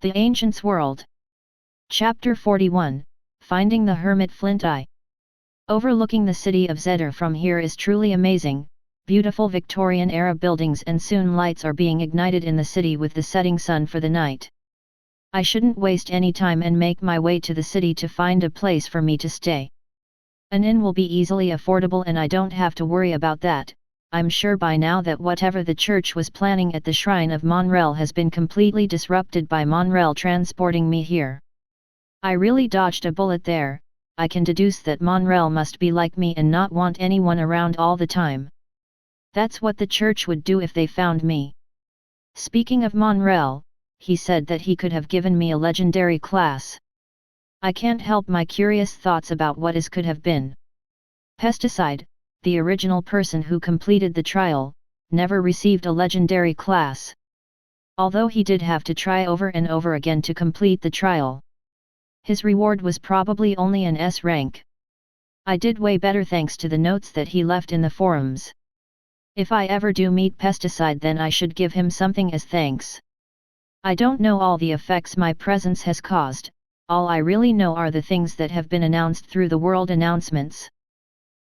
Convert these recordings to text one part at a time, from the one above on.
The Ancient's World. Chapter 41, Finding the Hermit Flint I. Overlooking the city of Zetter from here is truly amazing. Beautiful Victorian-era buildings and soon lights are being ignited in the city with the setting sun for the night. I shouldn't waste any time and make my way to the city to find a place for me to stay. An inn will be easily affordable and I don't have to worry about that. I'm sure by now that whatever the church was planning at the shrine of Monrel has been completely disrupted by Monrel transporting me here. I really dodged a bullet there. I can deduce that Monrel must be like me and not want anyone around all the time. That's what the church would do if they found me. Speaking of Monrel, he said that he could have given me a legendary class. I can't help my curious thoughts about what is could have been. Pesticide, the original person who completed the trial, never received a legendary class. Although he did have to try over and over again to complete the trial. His reward was probably only an S rank. I did way better thanks to the notes that he left in the forums. If I ever do meet Pesticide, then I should give him something as thanks. I don't know all the effects my presence has caused, all I really know are the things that have been announced through the world announcements.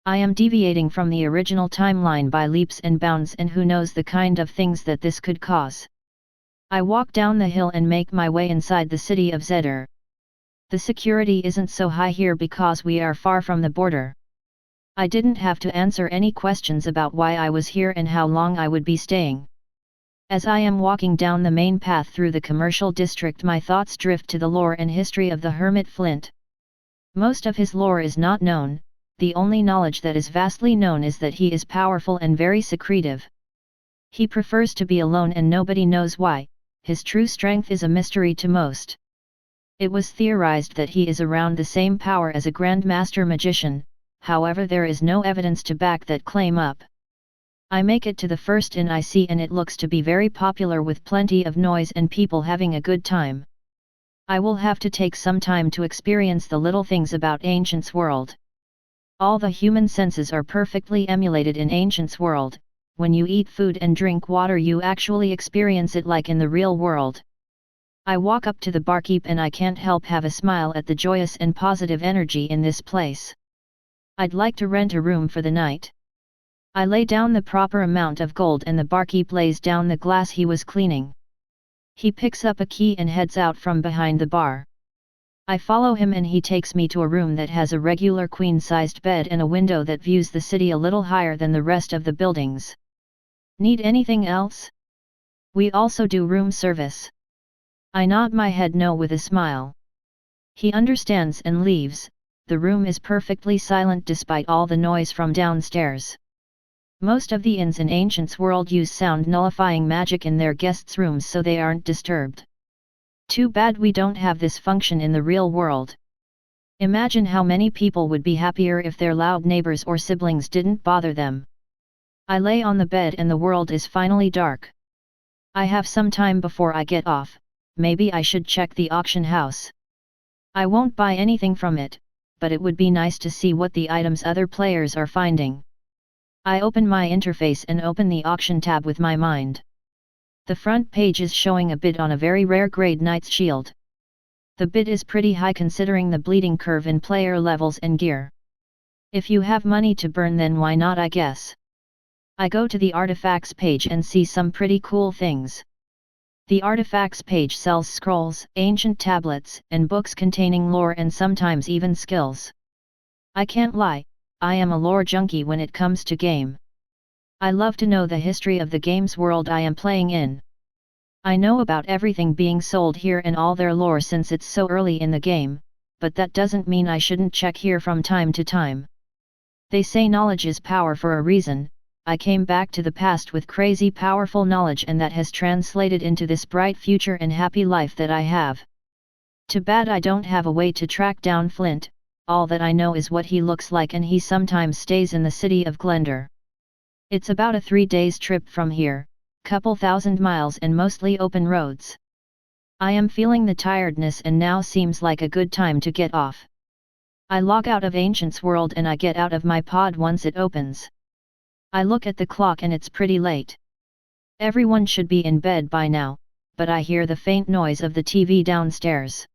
I am deviating from the original timeline by leaps and bounds, and who knows the kind of things that this could cause. I walk down the hill and make my way inside the city of Zetter. The security isn't so high here because we are far from the border. I didn't have to answer any questions about why I was here and how long I would be staying. As I am walking down the main path through the commercial district, my thoughts drift to the lore and history of the Hermit Flint. Most of his lore is not known. The only knowledge that is vastly known is that he is powerful and very secretive. He prefers to be alone and nobody knows why. His true strength is a mystery to most. It was theorized that he is around the same power as a Grandmaster Magician, however there is no evidence to back that claim up. I make it to the first inn I see and it looks to be very popular with plenty of noise and people having a good time. I will have to take some time to experience the little things about Ancient's World. All the human senses are perfectly emulated in Ancient's World. When you eat food and drink water you actually experience it like in the real world. I walk up to the barkeep and I can't help have a smile at the joyous and positive energy in this place. I'd like to rent a room for the night. I lay down the proper amount of gold and the barkeep lays down the glass he was cleaning. He picks up a key and heads out from behind the bar. I follow him and he takes me to a room that has a regular queen-sized bed and a window that views the city a little higher than the rest of the buildings. Need anything else? We also do room service. I nod my head no with a smile. He understands and leaves. The room is perfectly silent despite all the noise from downstairs. Most of the inns in Ancient's World use sound nullifying magic in their guests' rooms so they aren't disturbed. Too bad we don't have this function in the real world. Imagine how many people would be happier if their loud neighbors or siblings didn't bother them. I lay on the bed and the world is finally dark. I have some time before I get off. Maybe I should check the auction house. I won't buy anything from it, but it would be nice to see what the items other players are finding. I open my interface and open the auction tab with my mind. The front page is showing a bid on a very rare grade Knight's Shield. The bid is pretty high considering the bleeding curve in player levels and gear. If you have money to burn then why not, I guess. I go to the artifacts page and see some pretty cool things. The artifacts page sells scrolls, ancient tablets, and books containing lore and sometimes even skills. I can't lie, I am a lore junkie when it comes to game. I love to know the history of the game's world I am playing in. I know about everything being sold here and all their lore since it's so early in the game, but that doesn't mean I shouldn't check here from time to time. They say knowledge is power for a reason. I came back to the past with crazy powerful knowledge and that has translated into this bright future and happy life that I have. Too bad I don't have a way to track down Flint. All that I know is what he looks like and he sometimes stays in the city of Glendar. It's about a 3 days trip from here, couple thousand miles and mostly open roads. I am feeling the tiredness and now seems like a good time to get off. I log out of Ancient's World and I get out of my pod once it opens. I look at the clock and it's pretty late. Everyone should be in bed by now, but I hear the faint noise of the TV downstairs.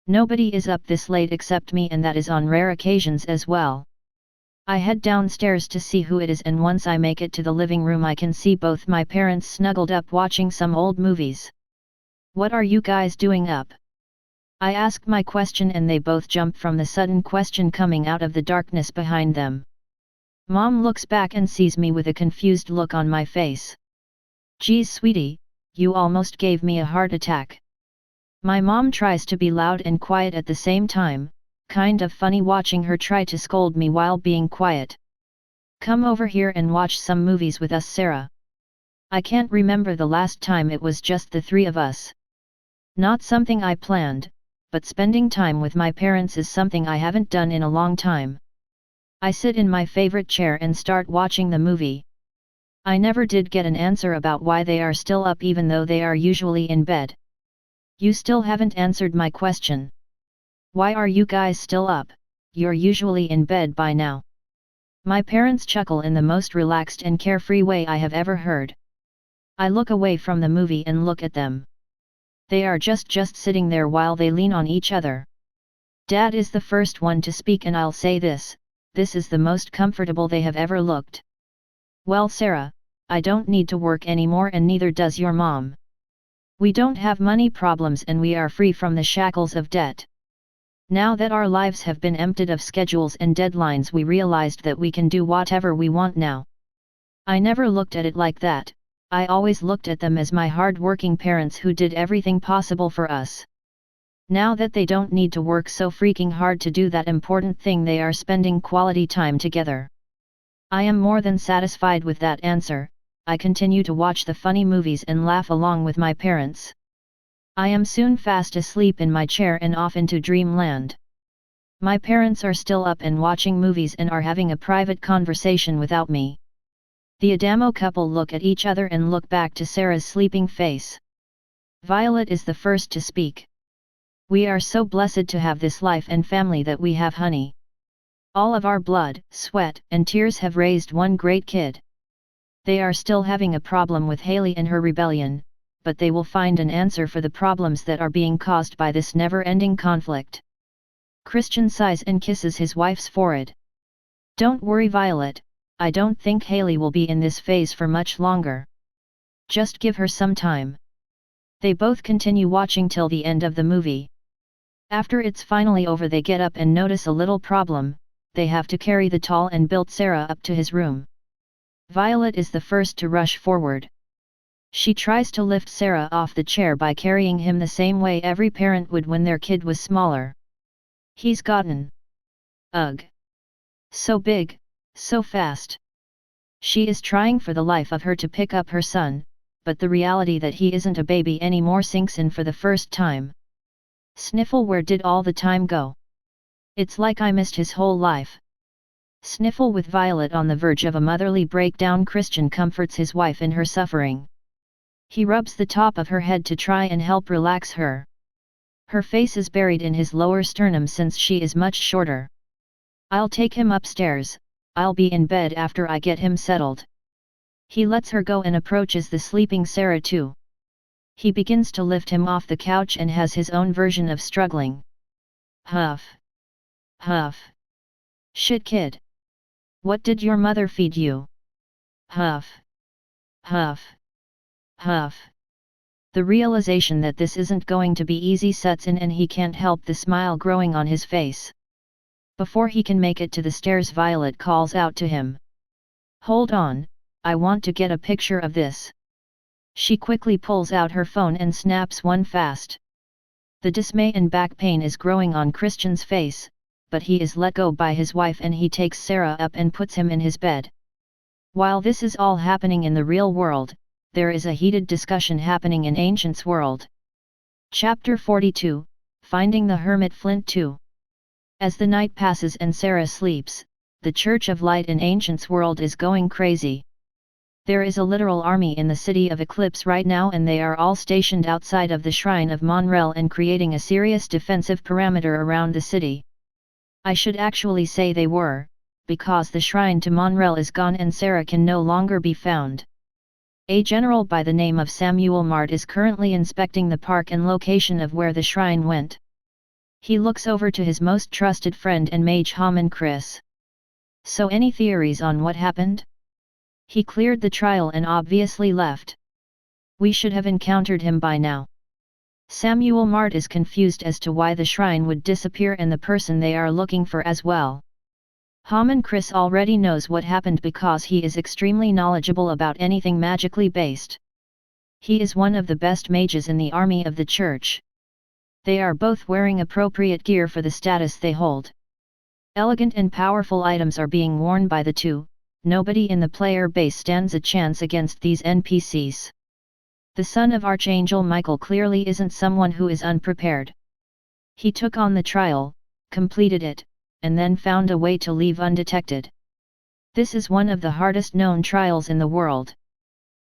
Nobody is up this late except me, and that is on rare occasions as well. I head downstairs to see who it is, and once I make it to the living room I can see both my parents snuggled up watching some old movies. "What are you guys doing up?" I ask my question, and they both jump from the sudden question coming out of the darkness behind them. Mom looks back and sees me with a confused look on my face. "Geez, sweetie, you almost gave me a heart attack." My mom tries to be loud and quiet at the same time, kind of funny watching her try to scold me while being quiet. "Come over here and watch some movies with us, Sarah." I can't remember the last time it was just the three of us. Not something I planned, but spending time with my parents is something I haven't done in a long time. I sit in my favorite chair and start watching the movie. I never did get an answer about why they are still up even though they are usually in bed. You still haven't answered my question. Why are you guys still up? You're usually in bed by now. My parents chuckle in the most relaxed and carefree way I have ever heard. I look away from the movie and look at them. They are just sitting there while they lean on each other. Dad is the first one to speak, and I'll say this is the most comfortable they have ever looked. "Well, Sarah, I don't need to work anymore, and neither does your mom. We don't have money problems and we are free from the shackles of debt. Now that our lives have been emptied of schedules and deadlines, we realized that we can do whatever we want now." I never looked at it like that. I always looked at them as my hard-working parents who did everything possible for us. Now that they don't need to work so freaking hard to do that important thing, they are spending quality time together. I am more than satisfied with that answer. I continue to watch the funny movies and laugh along with my parents. I am soon fast asleep in my chair and off into dreamland. My parents are still up and watching movies and are having a private conversation without me. The Adamo couple look at each other and look back to Sarah's sleeping face. Violet is the first to speak. "We are so blessed to have this life and family that we have, honey. All of our blood, sweat, and tears have raised one great kid. They are still having a problem with Haley and her rebellion, but they will find an answer for the problems that are being caused by this never-ending conflict." Christian sighs and kisses his wife's forehead. "Don't worry, Violet. I don't think Haley will be in this phase for much longer. Just give her some time." They both continue watching till the end of the movie. After it's finally over, they get up and notice a little problem. They have to carry the tall and built Sarah up to his room. Violet is the first to rush forward. She tries to lift Sarah off the chair by carrying him the same way every parent would when their kid was smaller. He's gotten so big, so fast. She is trying for the life of her to pick up her son, but the reality that he isn't a baby anymore sinks in for the first time. Sniffle, where did all the time go? It's like I missed his whole life. Sniffle. With Violet on the verge of a motherly breakdown, Christian comforts his wife in her suffering. He rubs the top of her head to try and help relax her. Her face is buried in his lower sternum since she is much shorter. "I'll take him upstairs. I'll be in bed after I get him settled." He lets her go and approaches the sleeping Sarah too. He begins to lift him off the couch and has his own version of struggling. Huff. Huff. "Shit, kid. What did your mother feed you?" Huff. Huff. Huff. The realization that this isn't going to be easy sets in and he can't help the smile growing on his face. Before he can make it to the stairs, Violet calls out to him. "Hold on, I want to get a picture of this." She quickly pulls out her phone and snaps one fast. The dismay and back pain is growing on Christian's face, but he is let go by his wife and he takes Sarah up and puts him in his bed. While this is all happening in the real world, there is a heated discussion happening in Ancient's world. Chapter 42, Finding the Hermit Flint 2. As the night passes and Sarah sleeps, the Church of Light in Ancient's world is going crazy. There is a literal army in the city of Eclipse right now, and they are all stationed outside of the shrine of Monrel and creating a serious defensive perimeter around the city. I should actually say they were, because the shrine to Monrel is gone and Sarah can no longer be found. A general by the name of Samuel Mart is currently inspecting the park and location of where the shrine went. He looks over to his most trusted friend and mage Haman Chris. So any theories on what happened? He cleared the trial and obviously left. We should have encountered him by now. Samuel Mart is confused as to why the shrine would disappear and the person they are looking for as well. Haman Chris already knows what happened because he is extremely knowledgeable about anything magically based. He is one of the best mages in the army of the church. They are both wearing appropriate gear for the status they hold. Elegant and powerful items are being worn by the two. Nobody in the player base stands a chance against these NPCs. The son of Archangel Michael clearly isn't someone who is unprepared. He took on the trial, completed it, and then found a way to leave undetected. This is one of the hardest known trials in the world.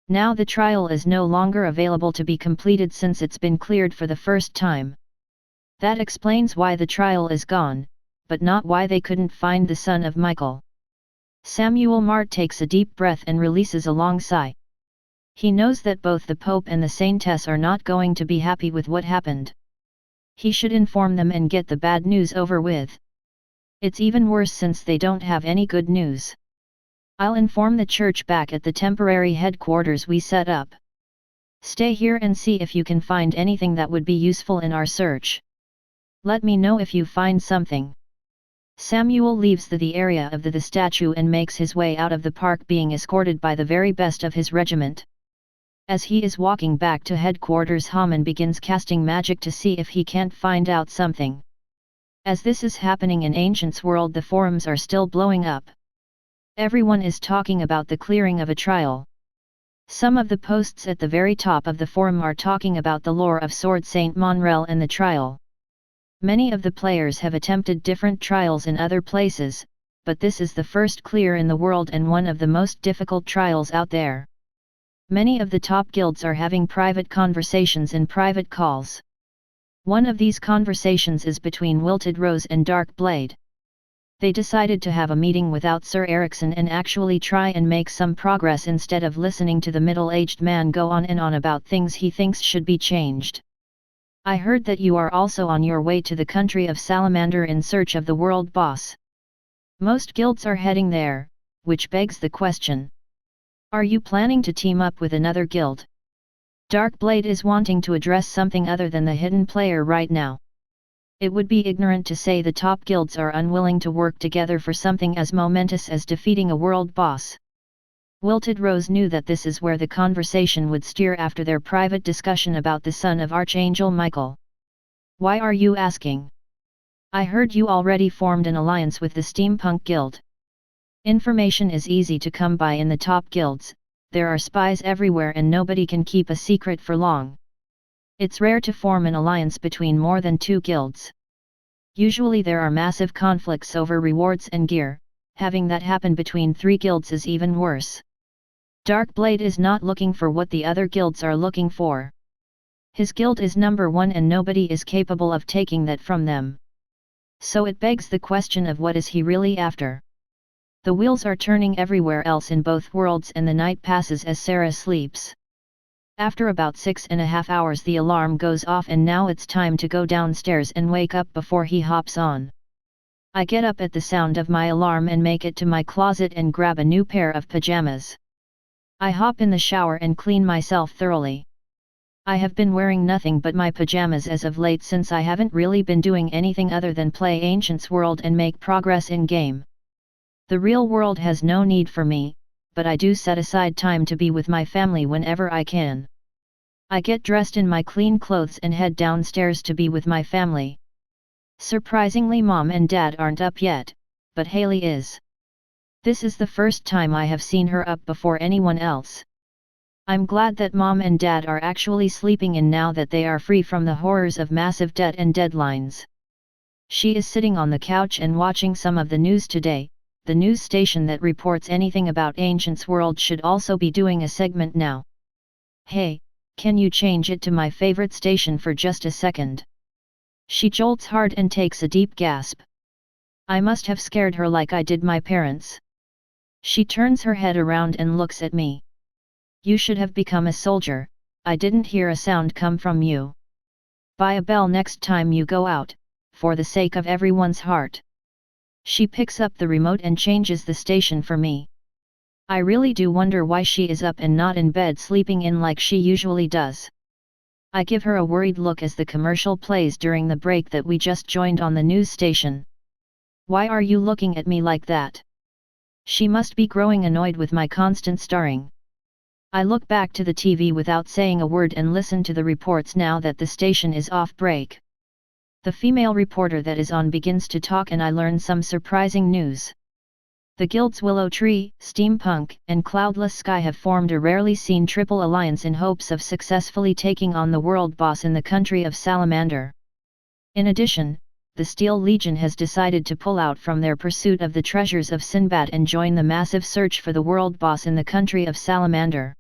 Now the trial is no longer available to be completed since it's been cleared for the first time. That explains why the trial is gone, but not why they couldn't find the son of Michael. Samuel Mart takes a deep breath and releases a long sigh. He knows that both the Pope and the Saintess are not going to be happy with what happened. He should inform them and get the bad news over with. It's even worse since they don't have any good news. I'll inform the church back at the temporary headquarters we set up. Stay here and see if you can find anything that would be useful in our search. Let me know if you find something. Samuel leaves the area of the statue and makes his way out of the park being escorted by the very best of his regiment. As he is walking back to headquarters, Haman begins casting magic to see if he can't find out something. As this is happening in Ancient's world, the forums are still blowing up. Everyone is talking about the clearing of a trial. Some of the posts at the very top of the forum are talking about the lore of Sword Saint Monrel and the trial. Many of the players have attempted different trials in other places, but this is the first clear in the world and one of the most difficult trials out there. Many of the top guilds are having private conversations and private calls. One of these conversations is between Wilted Rose and Dark Blade. They decided to have a meeting without Sir Ericsson and actually try and make some progress instead of listening to the middle-aged man go on and on about things he thinks should be changed. I heard that you are also on your way to the country of Salamander in search of the world boss. Most guilds are heading there, which begs the question. Are you planning to team up with another guild? Darkblade is wanting to address something other than the hidden player right now. It would be ignorant to say the top guilds are unwilling to work together for something as momentous as defeating a world boss. Wilted Rose knew that this is where the conversation would steer after their private discussion about the son of Archangel Michael. Why are you asking? I heard you already formed an alliance with the Steampunk Guild. Information is easy to come by in the top guilds, there are spies everywhere and nobody can keep a secret for long. It's rare to form an alliance between more than two guilds. Usually there are massive conflicts over rewards and gear, having that happen between three guilds is even worse. Darkblade is not looking for what the other guilds are looking for. His guild is number one and nobody is capable of taking that from them. So it begs the question of what is he really after? The wheels are turning everywhere else in both worlds and the night passes as Sarah sleeps. After about 6.5 hours the alarm goes off and now it's time to go downstairs and wake up before he hops on. I get up at the sound of my alarm and make it to my closet and grab a new pair of pajamas. I hop in the shower and clean myself thoroughly. I have been wearing nothing but my pajamas as of late since I haven't really been doing anything other than play Ancient's World and make progress in game. The real world has no need for me, but I do set aside time to be with my family whenever I can. I get dressed in my clean clothes and head downstairs to be with my family. Surprisingly, Mom and Dad aren't up yet, but Haley is. This is the first time I have seen her up before anyone else. I'm glad that Mom and Dad are actually sleeping in now that they are free from the horrors of massive debt and deadlines. She is sitting on the couch and watching some of the news today. The news station that reports anything about Ancient's World should also be doing a segment now. Hey, can you change it to my favorite station for just a second? She jolts hard and takes a deep gasp. I must have scared her like I did my parents. She turns her head around and looks at me. You should have become a soldier. I didn't hear a sound come from you. Buy a bell next time you go out, for the sake of everyone's heart. She picks up the remote and changes the station for me. I really do wonder why she is up and not in bed sleeping in like she usually does. I give her a worried look as the commercial plays during the break that we just joined on the news station. Why are you looking at me like that? She must be growing annoyed with my constant staring. I look back to the TV without saying a word and listen to the reports now that the station is off break. The female reporter that is on begins to talk and I learn some surprising news. The guilds Willow Tree, Steampunk, and Cloudless Sky have formed a rarely seen triple alliance in hopes of successfully taking on the world boss in the country of Salamander. In addition, the Steel Legion has decided to pull out from their pursuit of the treasures of Sinbad and join the massive search for the world boss in the country of Salamander.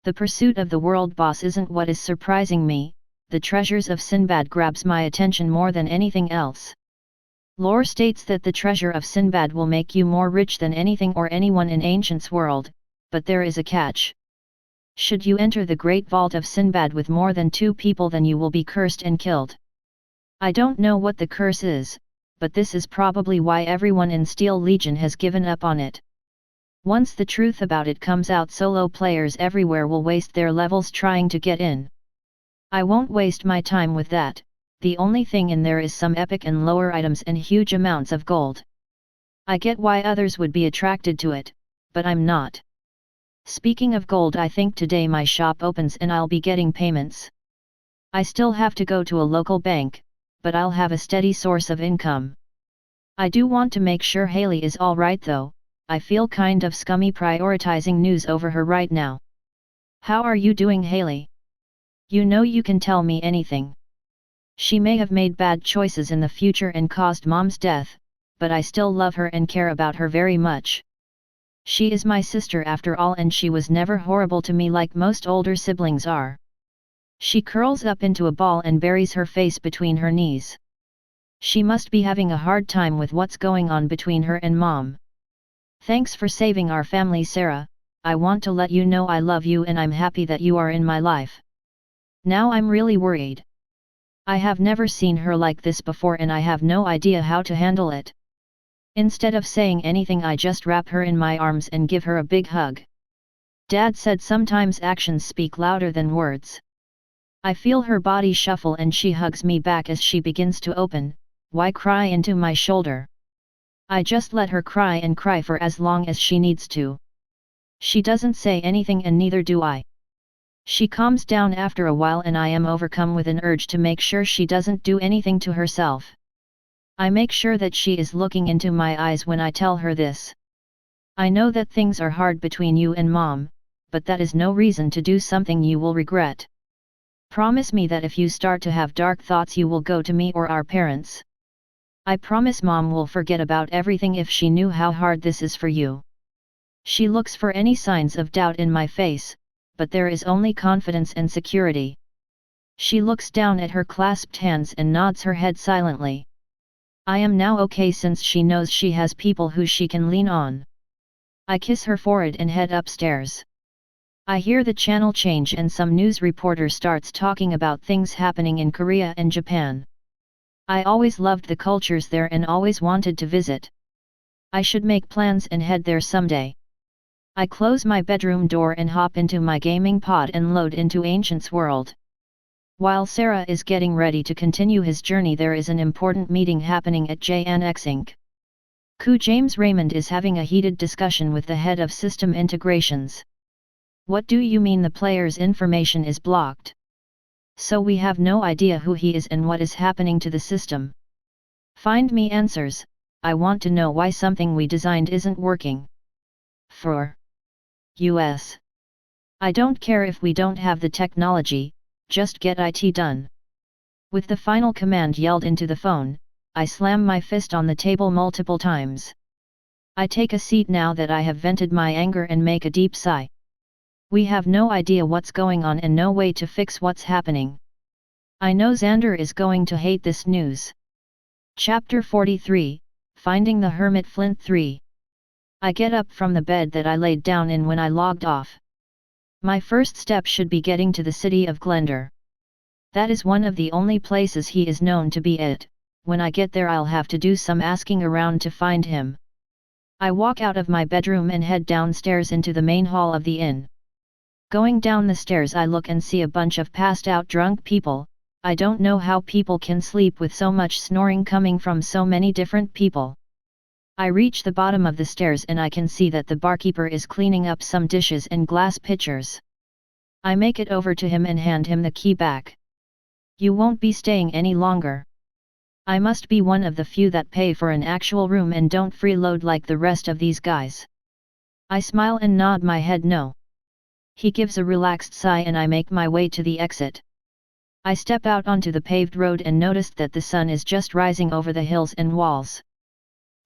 The pursuit of the world boss isn't what is surprising me, the treasures of Sinbad grabs my attention more than anything else. Lore states that the treasure of Sinbad will make you more rich than anything or anyone in Ancient's world, but there is a catch. Should you enter the great vault of Sinbad with more than 2 people, then you will be cursed and killed. I don't know what the curse is, but this is probably why everyone in Steel Legion has given up on it. Once the truth about it comes out, solo players everywhere will waste their levels trying to get in. I won't waste my time with that. The only thing in there is some epic and lower items and huge amounts of gold. I get why others would be attracted to it, but I'm not. Speaking of gold, I think today my shop opens and I'll be getting payments. I still have to go to a local bank, but I'll have a steady source of income. I do want to make sure Haley is alright though. I feel kind of scummy prioritizing news over her right now. How are you doing, Haley? You know you can tell me anything. She may have made bad choices in the future and caused Mom's death, but I still love her and care about her very much. She is my sister after all, and she was never horrible to me like most older siblings are. She curls up into a ball and buries her face between her knees. She must be having a hard time with what's going on between her and Mom. Thanks for saving our family, Sarah. I want to let you know I love you and I'm happy that you are in my life. Now I'm really worried. I have never seen her like this before and I have no idea how to handle it. Instead of saying anything, I just wrap her in my arms and give her a big hug. Dad said sometimes actions speak louder than words. I feel her body shuffle and she hugs me back as she begins to open, why cry, into my shoulder. I just let her cry and cry for as long as she needs to. She doesn't say anything and neither do I. She calms down after a while and I am overcome with an urge to make sure she doesn't do anything to herself. I make sure that she is looking into my eyes when I tell her this. I know that things are hard between you and Mom, but that is no reason to do something you will regret. Promise me that if you start to have dark thoughts you will go to me or our parents. I promise Mom will forget about everything if she knew how hard this is for you. She looks for any signs of doubt in my face, but there is only confidence and security. She looks down at her clasped hands and nods her head silently. I am now okay since she knows she has people who she can lean on. I kiss her forehead and head upstairs. I hear the channel change and some news reporter starts talking about things happening in Korea and Japan. I always loved the cultures there and always wanted to visit. I should make plans and head there someday. I close my bedroom door and hop into my gaming pod and load into Ancient's world. While Sarah is getting ready to continue his journey, there is an important meeting happening at JNX Inc. James Raymond is having a heated discussion with the head of system integrations. What do you mean the player's information is blocked? So we have no idea who he is and what is happening to the system. Find me answers. I want to know why something we designed isn't working. For US. I don't care if we don't have the technology, just get IT done. With the final command yelled into the phone, I slam my fist on the table multiple times. I take a seat now that I have vented my anger and make a deep sigh. We have no idea what's going on and no way to fix what's happening. I know Xander is going to hate this news. Chapter 43, Finding the Hermit Flint 3. I get up from the bed that I laid down in when I logged off. My first step should be getting to the city of Glendar. That is one of the only places he is known to be at. When I get there I'll have to do some asking around to find him. I walk out of my bedroom and head downstairs into the main hall of the inn. Going down the stairs I look and see a bunch of passed out drunk people. I don't know how people can sleep with so much snoring coming from so many different people. I reach the bottom of the stairs and I can see that the barkeeper is cleaning up some dishes and glass pitchers. I make it over to him and hand him the key back. You won't be staying any longer. I must be one of the few that pay for an actual room and don't freeload like the rest of these guys. I smile and nod my head no. He gives a relaxed sigh and I make my way to the exit. I step out onto the paved road and noticed that the sun is just rising over the hills and walls.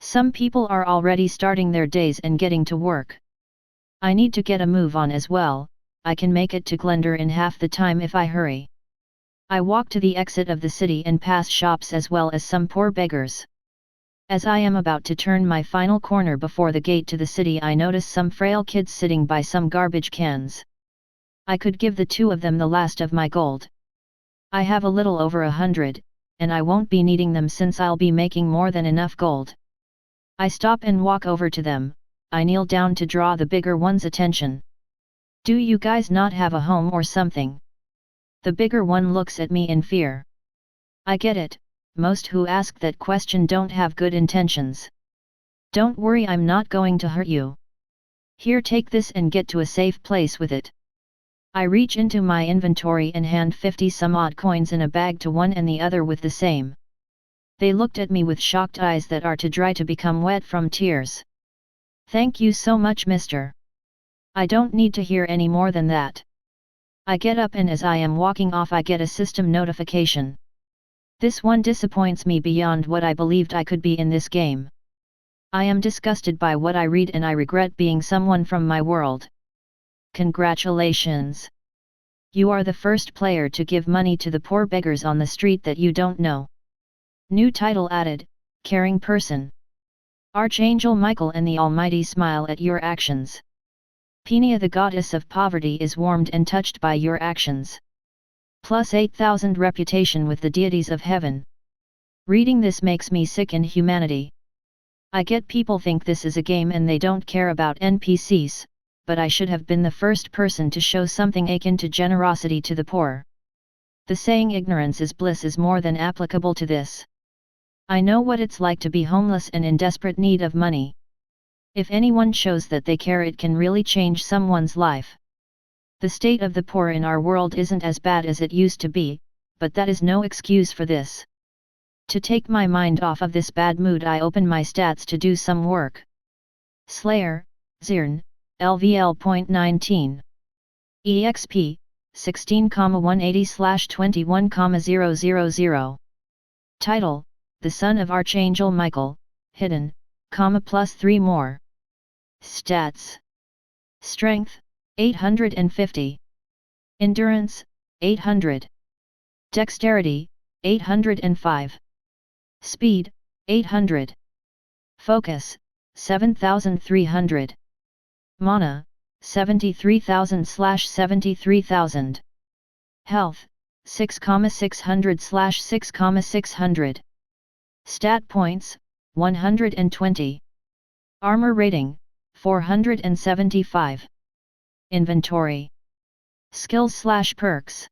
Some people are already starting their days and getting to work. I need to get a move on as well. I can make it to Glendar in half the time if I hurry. I walk to the exit of the city and pass shops as well as some poor beggars. As I am about to turn my final corner before the gate to the city I notice some frail kids sitting by some garbage cans. I could give the two of them the last of my gold. I have a little over 100, and I won't be needing them since I'll be making more than enough gold. I stop and walk over to them. I kneel down to draw the bigger one's attention. Do you guys not have a home or something? The bigger one looks at me in fear. I get it, most who ask that question don't have good intentions. Don't worry, I'm not going to hurt you. Here, take this and get to a safe place with it. I reach into my inventory and hand 50 some odd coins in a bag to one and the other with the same. They looked at me with shocked eyes that are too dry to become wet from tears. Thank you so much, mister. I don't need to hear any more than that. I get up and as I am walking off I get a system notification. This one disappoints me beyond what I believed I could be in this game. I am disgusted by what I read and I regret being someone from my world. Congratulations! You are the first player to give money to the poor beggars on the street that you don't know. New title added, Caring Person. Archangel Michael and the Almighty smile at your actions. Peña, the goddess of poverty, is warmed and touched by your actions. Plus 8,000 reputation with the deities of heaven. Reading this makes me sick in humanity. I get people think this is a game and they don't care about NPCs, but I should have been the first person to show something akin to generosity to the poor. The saying ignorance is bliss is more than applicable to this. I know what it's like to be homeless and in desperate need of money. If anyone shows that they care, it can really change someone's life. The state of the poor in our world isn't as bad as it used to be, but that is no excuse for this. To take my mind off of this bad mood I open my stats to do some work. Slayer, Zirn, LVL.19. EXP, 16,180/21,000. Title, The Son of Archangel Michael, Hidden, plus 3 more. Stats. Strength, 850. Endurance, 800. Dexterity, 805. Speed, 800. Focus, 7,300. Mana, 73,000/73,000. Health, 6,600/6,600. Stat points, 120. Armor rating, 475. Inventory. Skills/perks.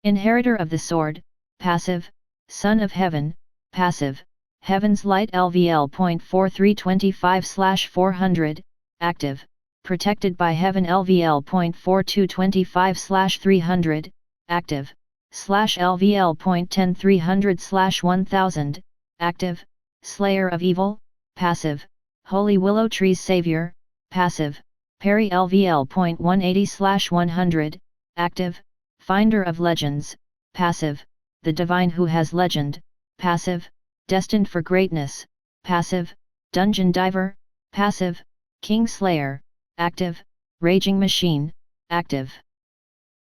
Inheritor of the Sword, passive, Son of Heaven, passive, Heaven's Light LVL.4325/400, active, Protected by Heaven LVL.4225/300, active, /LVL.10300/1000, active, Slayer of Evil, passive, Holy Willow Tree's Savior, passive, Parry LVL.180/100, active, Finder of Legends, passive, The Divine Who Has Legend, passive, Destined for Greatness, passive, Dungeon Diver, passive, King Slayer, active, Raging Machine, active.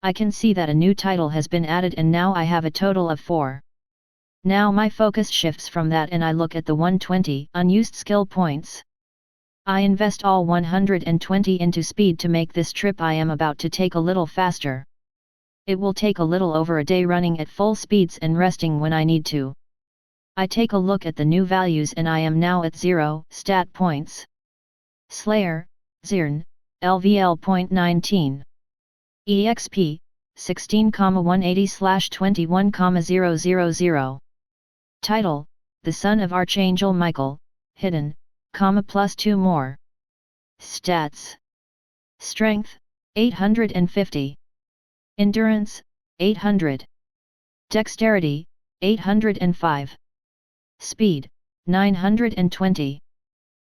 I can see that a new title has been added and now I have a total of 4. Now my focus shifts from that and I look at the 120 unused skill points. I invest all 120 into speed to make this trip I am about to take a little faster. It will take a little over a day running at full speeds and resting when I need to. I take a look at the new values and I am now at 0 stat points. Slayer, Zirn, LVL.19. EXP, 16,180/21,000. Title, The Son of Archangel Michael, Hidden, plus 2 more. Stats. Strength, 850. Endurance, 800. Dexterity, 805. Speed, 920.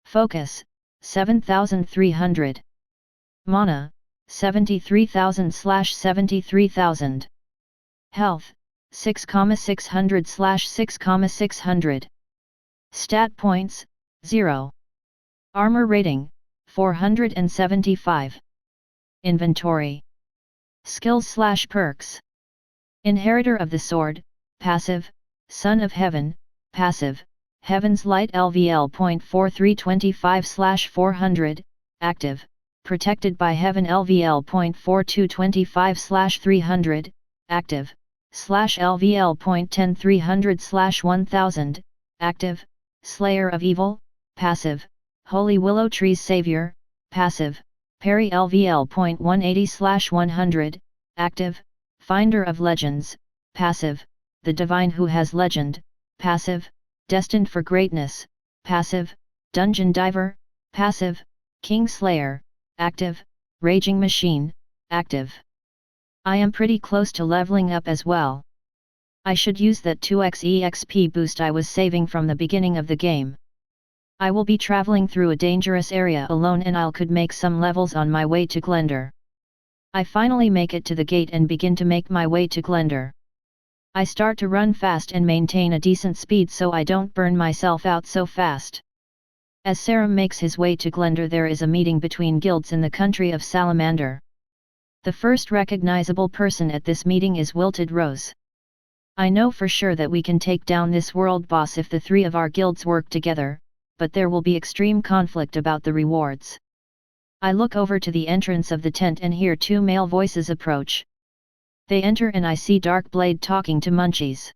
Focus, 7,300. Mana, 73,000/73,000. Health, 6,600/6,600. Stat points, 0. Armor rating, 475. Inventory. Skills/perks. Inheritor of the Sword, passive, Son of Heaven, passive, Heaven's Light LVL.4325/400, active, Protected by Heaven LVL.4225/300, active, /LVL.10300/1000, active, Slayer of Evil, passive, Holy Willow Tree's Savior, passive, Parry LVL.180/100, active, Finder of Legends, passive, The Divine Who Has Legend, passive, Destined for Greatness, passive, Dungeon Diver, passive, King Slayer, active, Raging Machine, active. I am pretty close to leveling up as well. I should use that 2x EXP boost I was saving from the beginning of the game. I will be traveling through a dangerous area alone and I could make some levels on my way to Glendar. I finally make it to the gate and begin to make my way to Glendar. I start to run fast and maintain a decent speed so I don't burn myself out so fast. As Sarum makes his way to Glendar, there is a meeting between guilds in the country of Salamander. The first recognizable person at this meeting is Wilted Rose. I know for sure that we can take down this world boss if the three of our guilds work together, but there will be extreme conflict about the rewards. I look over to the entrance of the tent and hear two male voices approach. They enter and I see Darkblade talking to Munchies.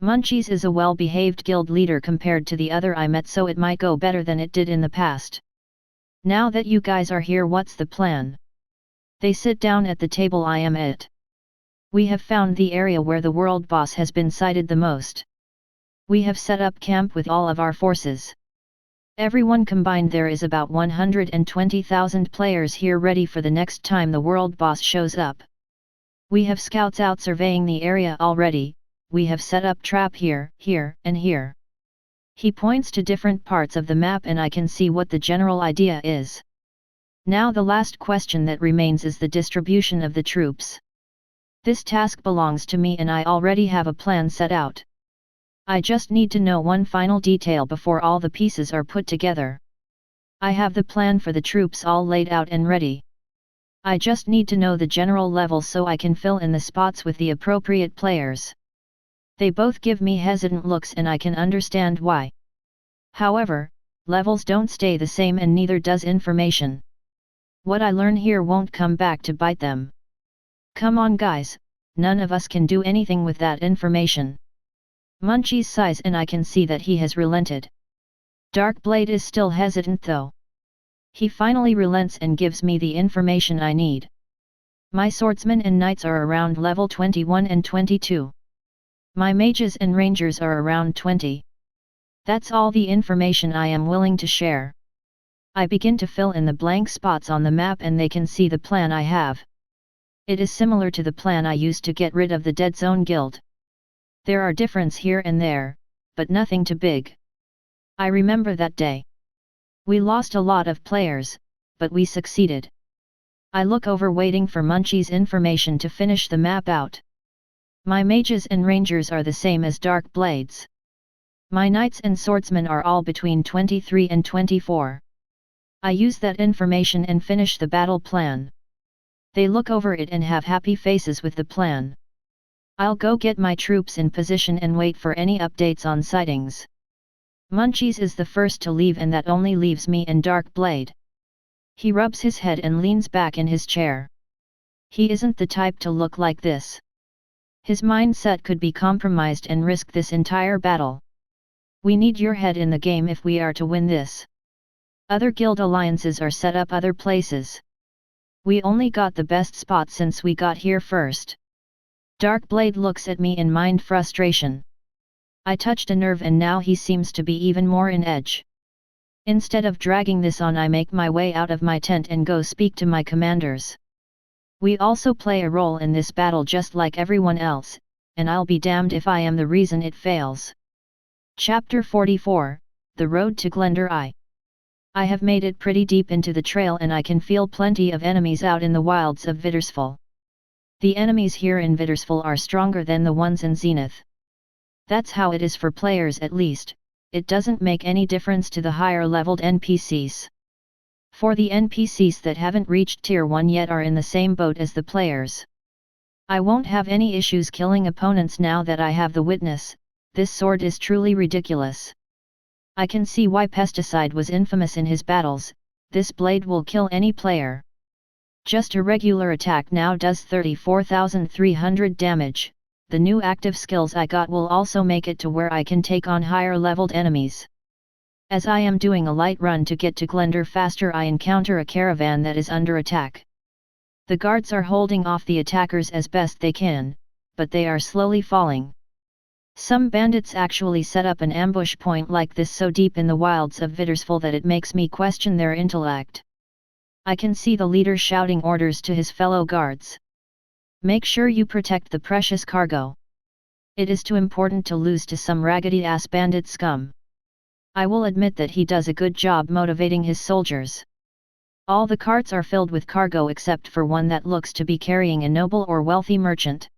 Munchies is a well-behaved guild leader compared to the other I met, so it might go better than it did in the past. Now that you guys are here, what's the plan? They sit down at the table I am at. We have found the area where the world boss has been sighted the most. We have set up camp with all of our forces. Everyone combined, there is about 120,000 players here ready for the next time the world boss shows up. We have scouts out surveying the area already. We have set up trap here, here, and here. He points to different parts of the map and I can see what the general idea is. Now the last question that remains is the distribution of the troops. This task belongs to me and I already have a plan set out. I just need to know one final detail before all the pieces are put together. I have the plan for the troops all laid out and ready. I just need to know the general level so I can fill in the spots with the appropriate players. They both give me hesitant looks and I can understand why. However, levels don't stay the same and neither does information. What I learn here won't come back to bite them. Come on guys, none of us can do anything with that information. Munchies sighs and I can see that he has relented. Darkblade is still hesitant though. He finally relents and gives me the information I need. My swordsmen and knights are around level 21 and 22. My mages and rangers are around 20. That's all the information I am willing to share. I begin to fill in the blank spots on the map and they can see the plan I have. It is similar to the plan I used to get rid of the Dead Zone Guild. There are differences here and there, but nothing too big. I remember that day. We lost a lot of players, but we succeeded. I look over waiting for Munchie's information to finish the map out. My mages and rangers are the same as Darkblades. My knights and swordsmen are all between 23 and 24. I use that information and finish the battle plan. They look over it and have happy faces with the plan. I'll go get my troops in position and wait for any updates on sightings. Munchies is the first to leave and that only leaves me and Dark Blade. He rubs his head and leans back in his chair. He isn't the type to look like this. His mindset could be compromised and risk this entire battle. We need your head in the game if we are to win this. Other guild alliances are set up other places. We only got the best spot since we got here first. Dark Blade looks at me in mind frustration. I touched a nerve and now he seems to be even more in edge. Instead of dragging this on, I make my way out of my tent and go speak to my commanders. We also play a role in this battle just like everyone else, and I'll be damned if I am the reason it fails. Chapter 44, The Road to Glendar I. I have made it pretty deep into the trail and I can feel plenty of enemies out in the wilds of Vittersfall. The enemies here in Vittersfall are stronger than the ones in Zenith. That's how it is for players at least, it doesn't make any difference to the higher leveled NPCs. For the NPCs that haven't reached tier 1 yet are in the same boat as the players. I won't have any issues killing opponents now that I have the witness. This sword is truly ridiculous. I can see why Pesticide was infamous in his battles. This blade will kill any player. Just a regular attack now does 34,300 damage. The new active skills I got will also make it to where I can take on higher leveled enemies. As I am doing a light run to get to Glendar faster, I encounter a caravan that is under attack. The guards are holding off the attackers as best they can, but they are slowly falling. Some bandits actually set up an ambush point like this so deep in the wilds of Vittersfall that it makes me question their intellect. I can see the leader shouting orders to his fellow guards. Make sure you protect the precious cargo. It is too important to lose to some raggedy-ass bandit scum. I will admit that he does a good job motivating his soldiers. All the carts are filled with cargo except for one that looks to be carrying a noble or wealthy merchant.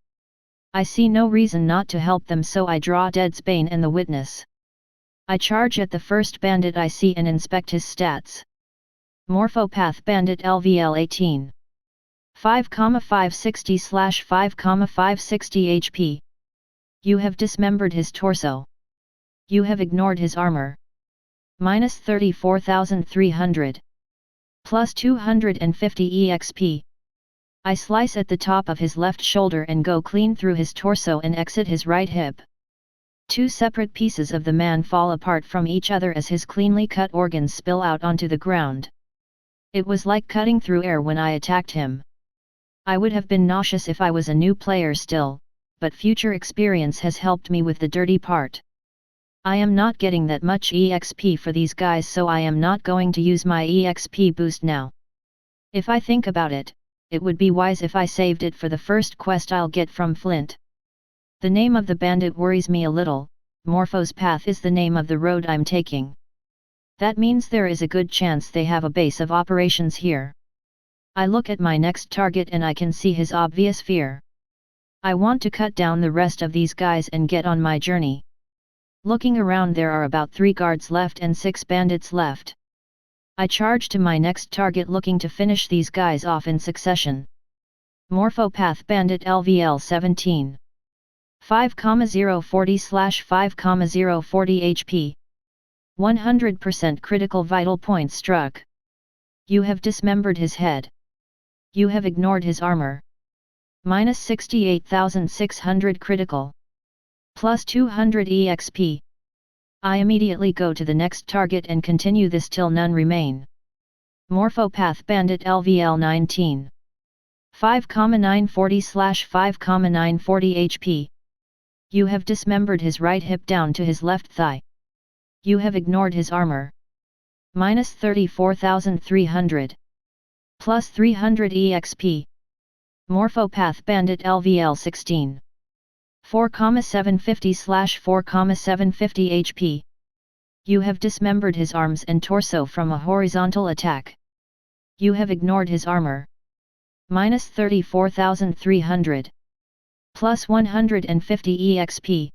I see no reason not to help them, so I draw Dead's Bane and the Witness. I charge at the first bandit I see and inspect his stats. Morphopath Bandit LVL 18. 5,560/5,560 HP. You have dismembered his torso. You have ignored his armor. Minus 34,300. Plus 250 EXP. I slice at the top of his left shoulder and go clean through his torso and exit his right hip. Two separate pieces of the man fall apart from each other as his cleanly cut organs spill out onto the ground. It was like cutting through air when I attacked him. I would have been nauseous if I was a new player still, but future experience has helped me with the dirty part. I am not getting that much EXP for these guys, so I am not going to use my EXP boost now. If I think about it, it would be wise if I saved it for the first quest I'll get from Flint. The name of the bandit worries me a little. Morpho's Path is the name of the road I'm taking. That means there is a good chance they have a base of operations here. I look at my next target and I can see his obvious fear. I want to cut down the rest of these guys and get on my journey. Looking around, there are about 3 guards left and 6 bandits left. I charge to my next target looking to finish these guys off in succession. Morphopath Bandit LVL 17. 5,040/5,040 HP. 100% critical vital point struck. You have dismembered his head. You have ignored his armor. Minus 68,600 critical. Plus 200 EXP. I immediately go to the next target and continue this till none remain. Morphopath Bandit LVL 19. 5,940/5,940 HP. You have dismembered his right hip down to his left thigh. You have ignored his armor. Minus 34,300. Plus 300 EXP. Morphopath Bandit LVL 16. 4,750/4,750 HP. You have dismembered his arms and torso from a horizontal attack. You have ignored his armor. Minus 34,300. Plus 150 EXP.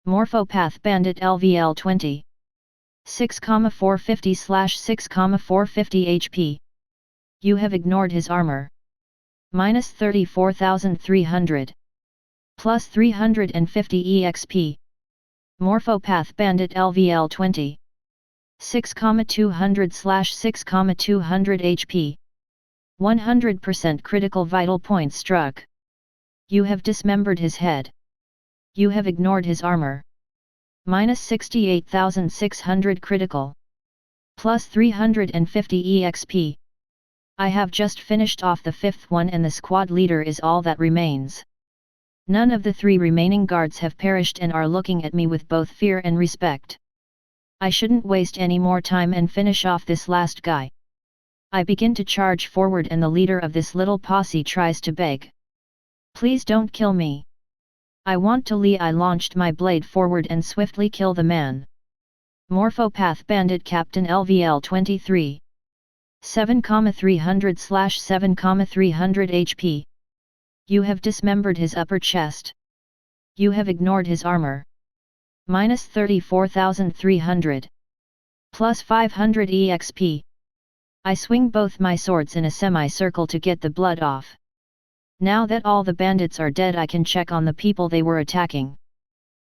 Morphopath Bandit LVL 20. 6,450/6,450 HP. You have ignored his armor. Minus 34,300. Plus 350 EXP. Morphopath Bandit LVL 20. 6,200/6,200 HP. 100% critical vital points struck. You have dismembered his head. You have ignored his armor. Minus 68,600 critical. Plus 350 EXP. I have just finished off the 5th one and the squad leader is all that remains. None of the 3 remaining guards have perished and are looking at me with both fear and respect. I shouldn't waste any more time and finish off this last guy. I begin to charge forward and the leader of this little posse tries to beg. Please don't kill me. I want to leave. I launched my blade forward and swiftly kill the man. Morphopath Bandit Captain LVL 23. 7,300/7,300 HP. You have dismembered his upper chest. You have ignored his armor. Minus 34,300. Plus 500 EXP. I swing both my swords in a semicircle to get the blood off. Now that all the bandits are dead, I can check on the people they were attacking.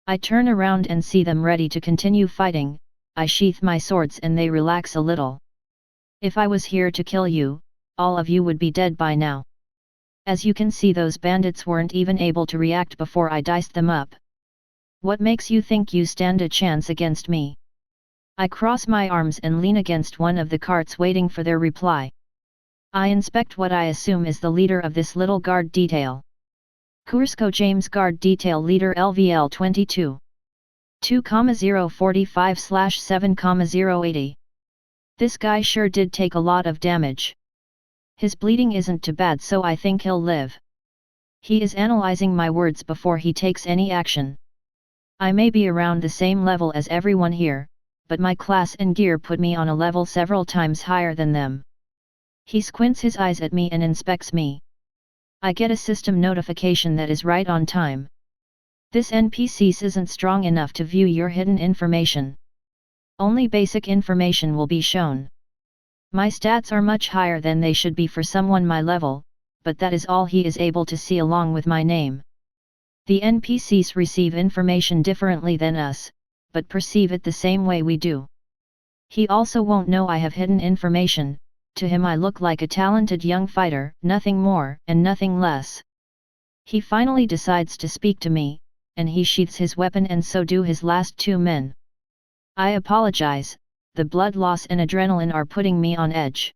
I turn around and see them ready to continue fighting. I sheath my swords and they relax a little. If I was here to kill you, all of you would be dead by now. As you can see, those bandits weren't even able to react before I diced them up. What makes you think you stand a chance against me? I cross my arms and lean against one of the carts waiting for their reply. I inspect what I assume is the leader of this little guard detail. Kursko James Guard Detail Leader LVL 22. 2,045/7,080. This guy sure did take a lot of damage. His bleeding isn't too bad, so I think he'll live. He is analyzing my words before he takes any action. I may be around the same level as everyone here, but my class and gear put me on a level several times higher than them. He squints his eyes at me and inspects me. I get a system notification that is right on time. This NPC isn't strong enough to view your hidden information. Only basic information will be shown. My stats are much higher than they should be for someone my level, but that is all he is able to see along with my name. The NPCs receive information differently than us, but perceive it the same way we do. He also won't know I have hidden information. To him I look like a talented young fighter, nothing more and nothing less. He finally decides to speak to me, and he sheaths his weapon and so do his last 2 men. I apologize, the blood loss and adrenaline are putting me on edge.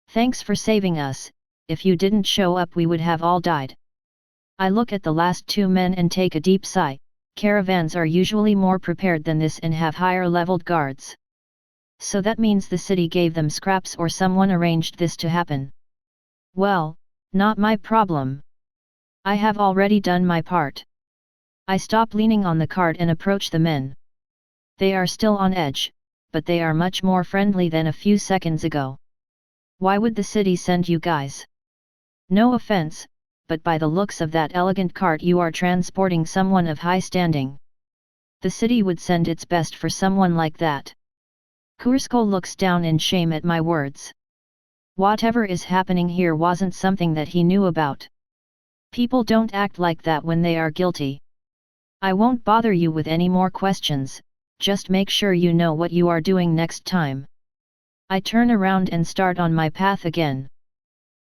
Thanks for saving us, if you didn't show up we would have all died. I look at the last 2 men and take a deep sigh. Caravans are usually more prepared than this and have higher leveled guards. So that means the city gave them scraps or someone arranged this to happen. Well, not my problem. I have already done my part. I stop leaning on the cart and approach the men. They are still on edge, but they are much more friendly than a few seconds ago. Why would the city send you guys? No offense, but by the looks of that elegant cart you are transporting someone of high standing. The city would send its best for someone like that. Kursko looks down in shame at my words. Whatever is happening here wasn't something that he knew about. People don't act like that when they are guilty. I won't bother you with any more questions, just make sure you know what you are doing next time. I turn around and start on my path again.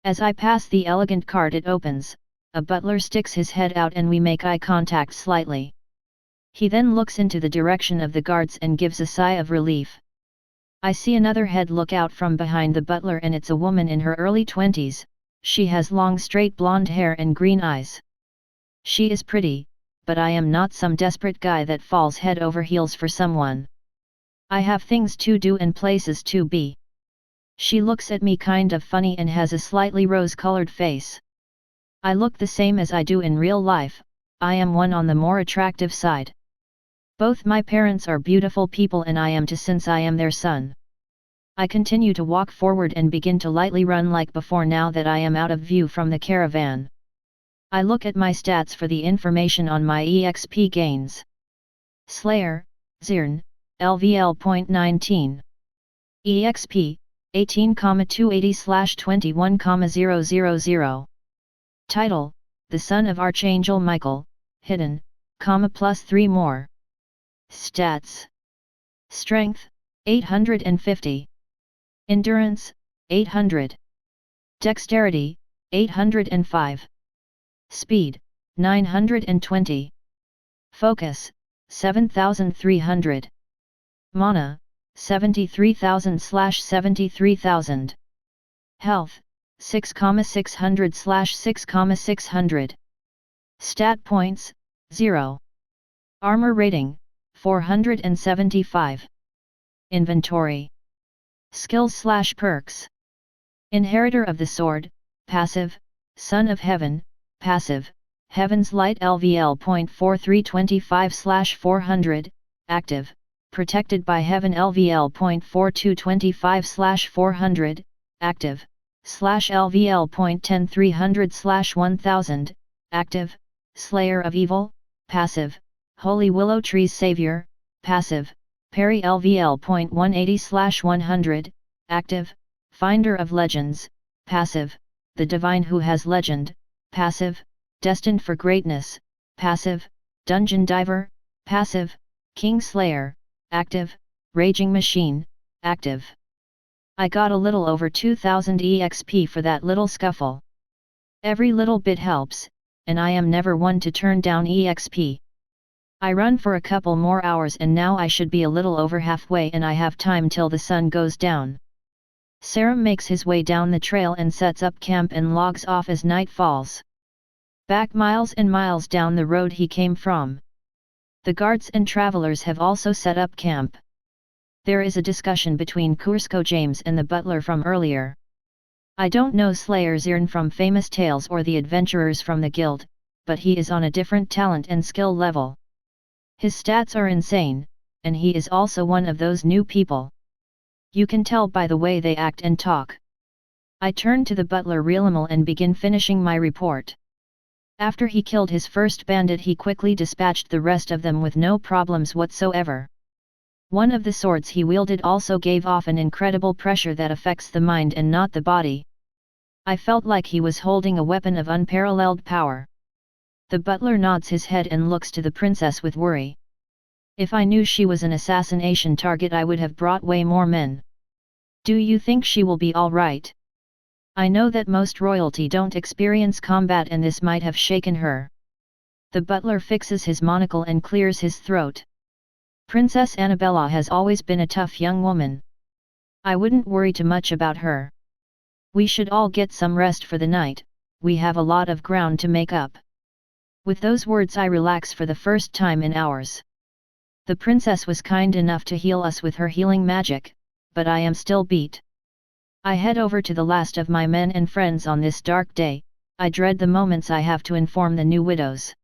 As I pass the elegant cart it opens, a butler sticks his head out and we make eye contact slightly. He then looks into the direction of the guards and gives a sigh of relief. I see another head look out from behind the butler and it's a woman in her early 20s, she has long straight blonde hair and green eyes. She is pretty, but I am not some desperate guy that falls head over heels for someone. I have things to do and places to be. She looks at me kind of funny and has a slightly rose-colored face. I look the same as I do in real life, I am one on the more attractive side. Both my parents are beautiful people and I am too since I am their son. I continue to walk forward and begin to lightly run like before now that I am out of view from the caravan. I look at my stats for the information on my EXP gains. Slayer, Zirn, LVL.19. EXP, 18,280/21,000. Title, The Son of Archangel Michael, hidden, +3 more. Stats. Strength, 850. Endurance, 800. Dexterity, 805. Speed, 920. Focus, 7300. Mana, 73,000/73,000. Health, 6,600/6,600. Stat points, 0. Armor rating, 475. Inventory. Skills/perks. Inheritor of the Sword, passive, Son of Heaven, passive, Heaven's Light LVL.4325/400, active, Protected by Heaven LVL.4225/400, active, /LVL.10300/1000, active, Slayer of Evil, passive, Holy Willow Tree's Savior, passive, Parry LVL.180/100, active, Finder of Legends, passive, The Divine Who Has Legend, passive, Destined for Greatness, passive, Dungeon Diver, passive, King Slayer, active, Raging Machine, active. I got a little over 2000 EXP for that little scuffle. Every little bit helps, and I am never one to turn down EXP. I run for a couple more hours and now I should be a little over halfway and I have time till the sun goes down. Sarum makes his way down the trail and sets up camp and logs off as night falls. Back miles and miles down the road he came from. The guards and travelers have also set up camp. There is a discussion between Cusco James and the butler from earlier. I don't know Slayer Zirn from Famous Tales or the adventurers from the guild, but he is on a different talent and skill level. His stats are insane, and he is also one of those new people. You can tell by the way they act and talk. I turn to the butler Realimal and begin finishing my report. After he killed his first bandit he quickly dispatched the rest of them with no problems whatsoever. One of the swords he wielded also gave off an incredible pressure that affects the mind and not the body. I felt like he was holding a weapon of unparalleled power. The butler nods his head and looks to the princess with worry. If I knew she was an assassination target I would have brought way more men. Do you think she will be all right? I know that most royalty don't experience combat and this might have shaken her. The butler fixes his monocle and clears his throat. Princess Annabella has always been a tough young woman. I wouldn't worry too much about her. We should all get some rest for the night, we have a lot of ground to make up. With those words I relax for the first time in hours. The princess was kind enough to heal us with her healing magic, but I am still beat. I head over to the last of my men and friends on this dark day. I dread the moments I have to inform the new widows.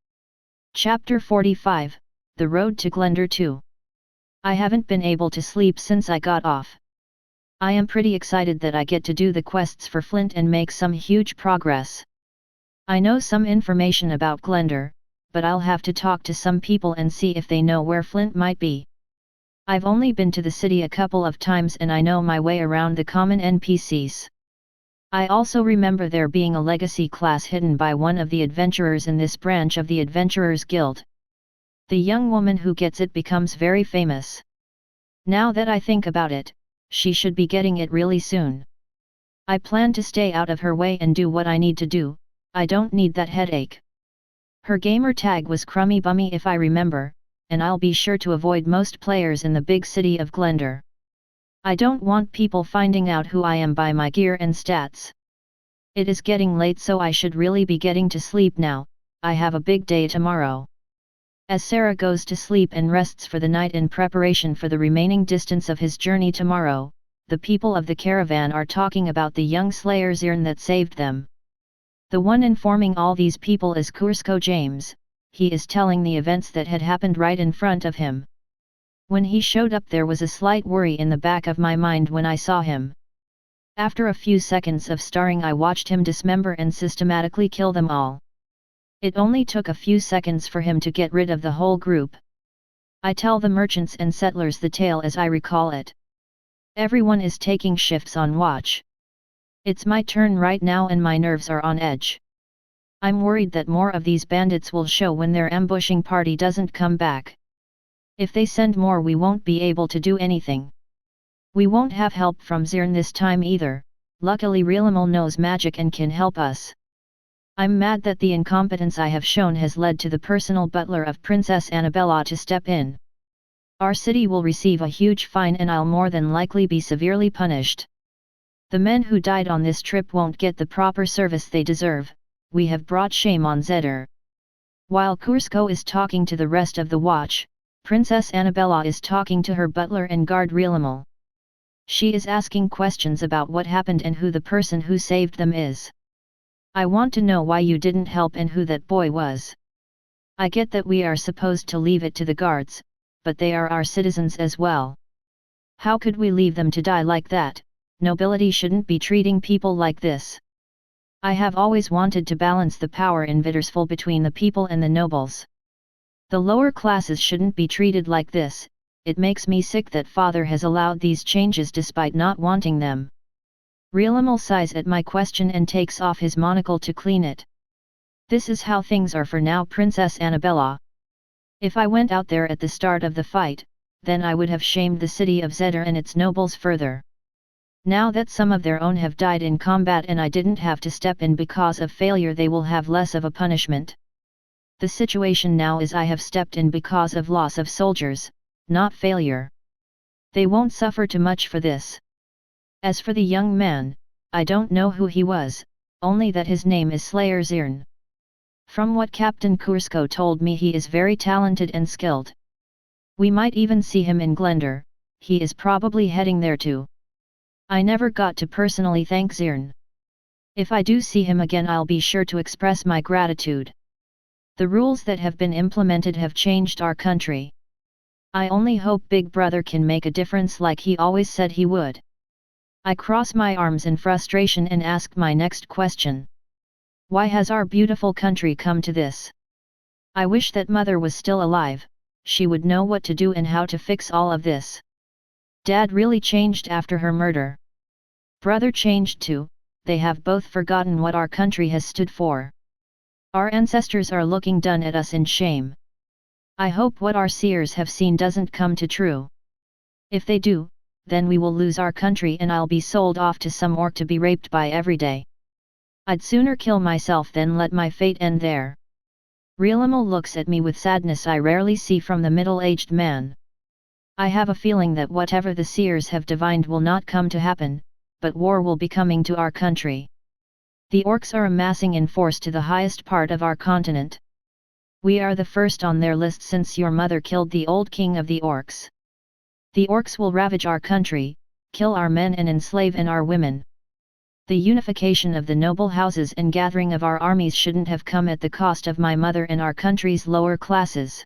Chapter 45, The Road to Glendar II. I haven't been able to sleep since I got off. I am pretty excited that I get to do the quests for Flint and make some huge progress. I know some information about Glendar, but I'll have to talk to some people and see if they know where Flint might be. I've only been to the city a couple of times and I know my way around the common NPCs. I also remember there being a legacy class hidden by one of the adventurers in this branch of the Adventurers Guild. The young woman who gets it becomes very famous. Now that I think about it, she should be getting it really soon. I plan to stay out of her way and do what I need to do. I don't need that headache. Her gamer tag was Crummy Bummy if I remember, and I'll be sure to avoid most players in the big city of Glendar. I don't want people finding out who I am by my gear and stats. It is getting late so I should really be getting to sleep now, I have a big day tomorrow. As Sarah goes to sleep and rests for the night in preparation for the remaining distance of his journey tomorrow, the people of the caravan are talking about the young Slayer Zirn that saved them. The one informing all these people is Cusco James. He is telling the events that had happened right in front of him. When he showed up there was a slight worry in the back of my mind when I saw him. After a few seconds of staring I watched him dismember and systematically kill them all. It only took a few seconds for him to get rid of the whole group. I tell the merchants and settlers the tale as I recall it. Everyone is taking shifts on watch. It's my turn right now and my nerves are on edge. I'm worried that more of these bandits will show when their ambushing party doesn't come back. If they send more we won't be able to do anything. We won't have help from Zirn this time either. Luckily Realemel knows magic and can help us. I'm mad that the incompetence I have shown has led to the personal butler of Princess Annabella to step in. Our city will receive a huge fine and I'll more than likely be severely punished. The men who died on this trip won't get the proper service they deserve. We have brought shame on Zetter. While Cusco is talking to the rest of the watch, Princess Annabella is talking to her butler and guard Realemel. She is asking questions about what happened and who the person who saved them is. I want to know why you didn't help and who that boy was. I get that we are supposed to leave it to the guards, but they are our citizens as well. How could we leave them to die like that? Nobility shouldn't be treating people like this. I have always wanted to balance the power in Vittersful between the people and the nobles. The lower classes shouldn't be treated like this. It makes me sick that father has allowed these changes despite not wanting them. Realemel sighs at my question and takes off his monocle to clean it. This is how things are for now, Princess Annabella. If I went out there at the start of the fight, then I would have shamed the city of Zetter and its nobles further. Now that some of their own have died in combat and I didn't have to step in because of failure, they will have less of a punishment. The situation now is I have stepped in because of loss of soldiers, not failure. They won't suffer too much for this. As for the young man, I don't know who he was, only that his name is Slayer Zirn. From what Captain Cusco told me, he is very talented and skilled. We might even see him in Glendar. He is probably heading there too. I never got to personally thank Zirn. If I do see him again, I'll be sure to express my gratitude. The rules that have been implemented have changed our country. I only hope Big Brother can make a difference like he always said he would. I cross my arms in frustration and ask my next question. Why has our beautiful country come to this? I wish that Mother was still alive. She would know what to do and how to fix all of this. Dad really changed after her murder. Brother changed too. They have both forgotten what our country has stood for. Our ancestors are looking down at us in shame. I hope what our seers have seen doesn't come to true. If they do, then we will lose our country and I'll be sold off to some orc to be raped by every day. I'd sooner kill myself than let my fate end there. Realemel looks at me with sadness I rarely see from the middle-aged man. I have a feeling that whatever the seers have divined will not come to happen, but war will be coming to our country. The orcs are amassing in force to the highest part of our continent. We are the first on their list since your mother killed the old king of the orcs. The orcs will ravage our country, kill our men and enslave our women. The unification of the noble houses and gathering of our armies shouldn't have come at the cost of my mother and our country's lower classes.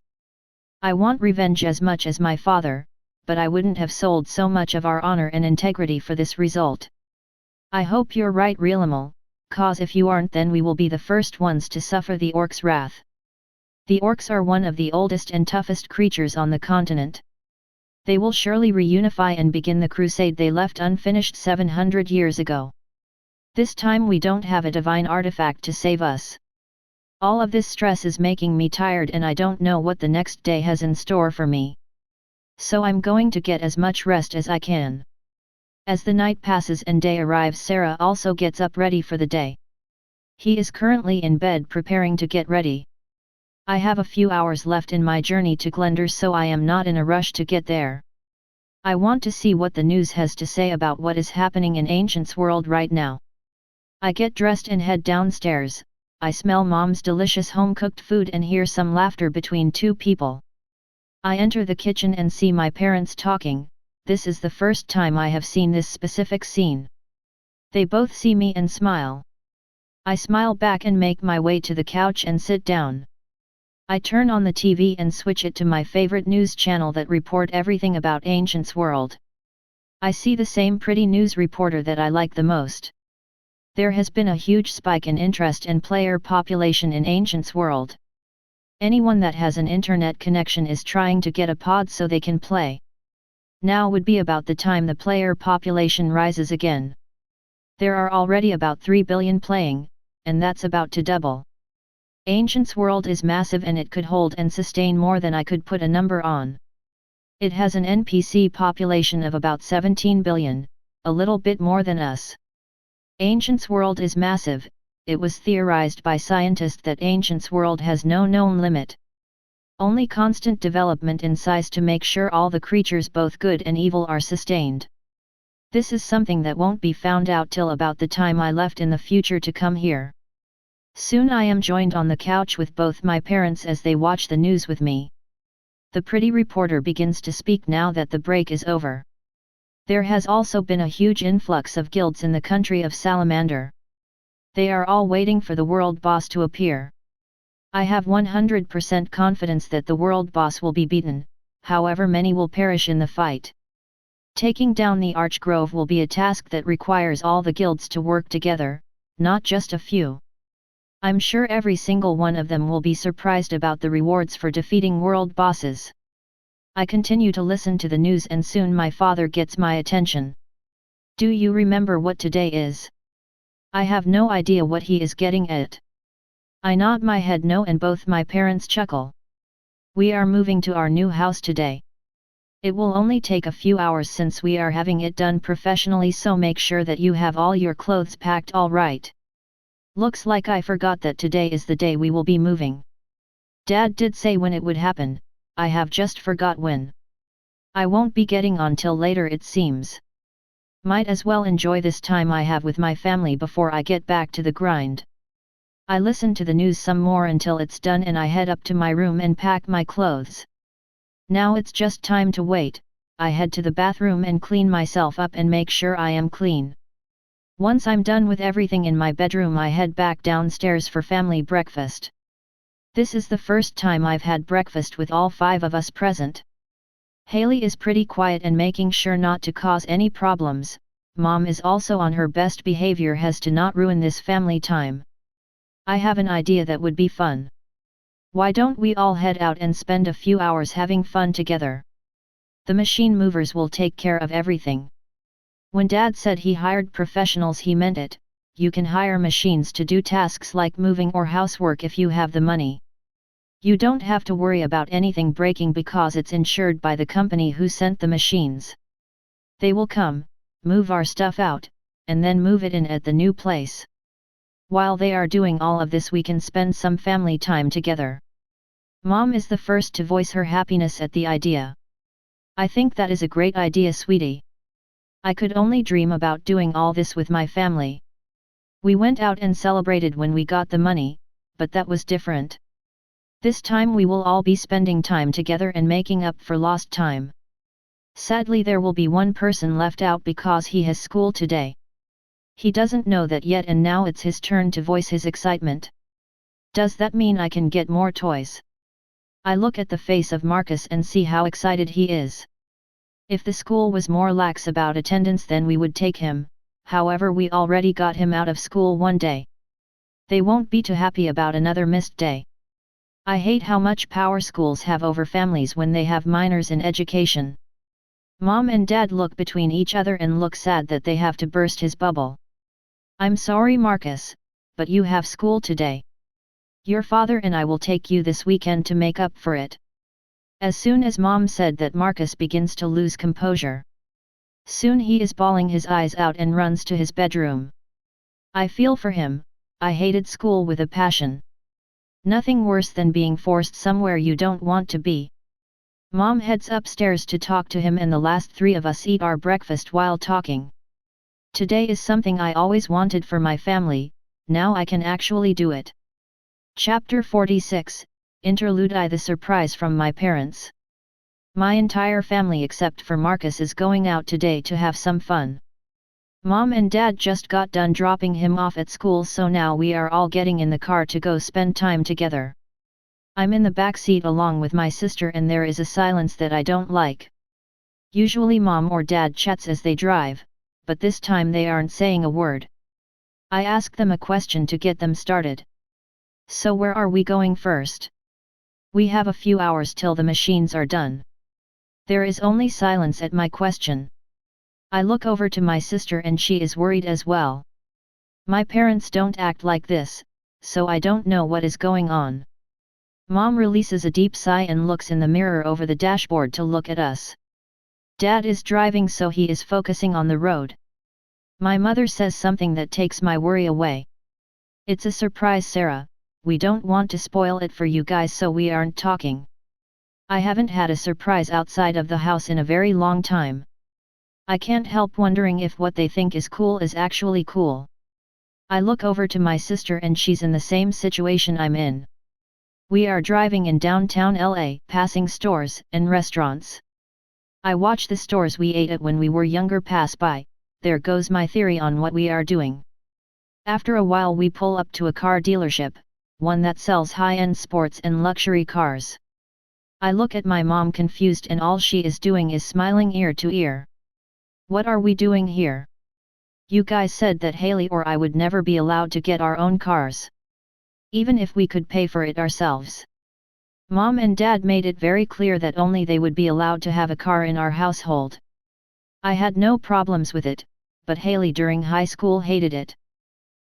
I want revenge as much as my father, but I wouldn't have sold so much of our honor and integrity for this result. I hope you're right, Realemel, cause if you aren't, then we will be the first ones to suffer the orcs' wrath. The orcs are one of the oldest and toughest creatures on the continent. They will surely reunify and begin the crusade they left unfinished 700 years ago. This time we don't have a divine artifact to save us. All of this stress is making me tired and I don't know what the next day has in store for me. So I'm going to get as much rest as I can. As the night passes and day arrives, Sarah also gets up ready for the day. He is currently in bed preparing to get ready. I have a few hours left in my journey to Glendar, so I am not in a rush to get there. I want to see what the news has to say about what is happening in Ancient's world right now. I get dressed and head downstairs. I smell Mom's delicious home-cooked food and hear some laughter between two people. I enter the kitchen and see my parents talking. This is the first time I have seen this specific scene. They both see me and smile. I smile back and make my way to the couch and sit down. I turn on the TV and switch it to my favorite news channel that report everything about Ancient's world. I see the same pretty news reporter that I like the most. There has been a huge spike in interest and player population in Ancient's world. Anyone that has an internet connection is trying to get a pod so they can play. Now would be about the time the player population rises again. There are already about 3 billion playing, and that's about to double. Ancient's world is massive and it could hold and sustain more than I could put a number on. It has an NPC population of about 17 billion, a little bit more than us. Ancient's world is massive. It was theorized by scientists that Ancient's world has no known limit. Only constant development in size to make sure all the creatures both good and evil are sustained. This is something that won't be found out till about the time I left in the future to come here. Soon I am joined on the couch with both my parents as they watch the news with me. The pretty reporter begins to speak now that the break is over. There has also been a huge influx of guilds in the country of Salamander. They are all waiting for the world boss to appear. I have 100% confidence that the world boss will be beaten, however many will perish in the fight. Taking down the Archgrove will be a task that requires all the guilds to work together, not just a few. I'm sure every single one of them will be surprised about the rewards for defeating world bosses. I continue to listen to the news and soon my father gets my attention. Do you remember what today is? I have no idea what he is getting at. I nod my head no and both my parents chuckle. We are moving to our new house today. It will only take a few hours since we are having it done professionally, so make sure that you have all your clothes packed all right. Looks like I forgot that today is the day we will be moving. Dad did say when it would happen, I have just forgot when. I won't be getting on till later it seems. Might as well enjoy this time I have with my family before I get back to the grind. I listen to the news some more until it's done and I head up to my room and pack my clothes. Now it's just time to wait. I head to the bathroom and clean myself up and make sure I am clean. Once I'm done with everything in my bedroom I head back downstairs for family breakfast. This is the first time I've had breakfast with all 5 of us present. Haley is pretty quiet and making sure not to cause any problems. Mom is also on her best behavior as to not ruin this family time. I have an idea that would be fun. Why don't we all head out and spend a few hours having fun together? The machine movers will take care of everything. When Dad said he hired professionals he meant it. You can hire machines to do tasks like moving or housework if you have the money. You don't have to worry about anything breaking because it's insured by the company who sent the machines. They will come, move our stuff out, and then move it in at the new place. While they are doing all of this we can spend some family time together. Mom is the first to voice her happiness at the idea. I think that is a great idea, sweetie. I could only dream about doing all this with my family. We went out and celebrated when we got the money, but that was different. This time we will all be spending time together and making up for lost time. Sadly there will be one person left out because he has school today. He doesn't know that yet and now it's his turn to voice his excitement. Does that mean I can get more toys? I look at the face of Marcus and see how excited he is. If the school was more lax about attendance then we would take him, however we already got him out of school one day. They won't be too happy about another missed day. I hate how much power schools have over families when they have minors in education. Mom and Dad look between each other and look sad that they have to burst his bubble. I'm sorry Marcus, but you have school today. Your father and I will take you this weekend to make up for it. As soon as Mom said that Marcus begins to lose composure. Soon he is bawling his eyes out and runs to his bedroom. I feel for him. I hated school with a passion. Nothing worse than being forced somewhere you don't want to be. Mom heads upstairs to talk to him and the last 3 of us eat our breakfast while talking. Today is something I always wanted for my family, now I can actually do it. Chapter 46, Interlude I, the surprise from my parents. My entire family except for Marcus is going out today to have some fun. Mom and Dad just got done dropping him off at school, so now we are all getting in the car to go spend time together. I'm in the back seat along with my sister and there is a silence that I don't like. Usually Mom or Dad chats as they drive, but this time they aren't saying a word. I ask them a question to get them started. So where are we going first? We have a few hours till the machines are done. There is only silence at my question. I look over to my sister and she is worried as well. My parents don't act like this, so I don't know what is going on. Mom releases a deep sigh and looks in the mirror over the dashboard to look at us. Dad is driving, so he is focusing on the road. My mother says something that takes my worry away. It's a surprise, Sarah. We don't want to spoil it for you guys, so we aren't talking. I haven't had a surprise outside of the house in a very long time. I can't help wondering if what they think is cool is actually cool. I look over to my sister and she's in the same situation I'm in. We are driving in downtown LA, passing stores and restaurants. I watch the stores we ate at when we were younger pass by. There goes my theory on what we are doing. After a while we pull up to a car dealership, one that sells high-end sports and luxury cars. I look at my mom confused and all she is doing is smiling ear to ear. What are we doing here? You guys said that Haley or I would never be allowed to get our own cars. Even if we could pay for it ourselves. Mom and Dad made it very clear that only they would be allowed to have a car in our household. I had no problems with it, but Haley during high school hated it.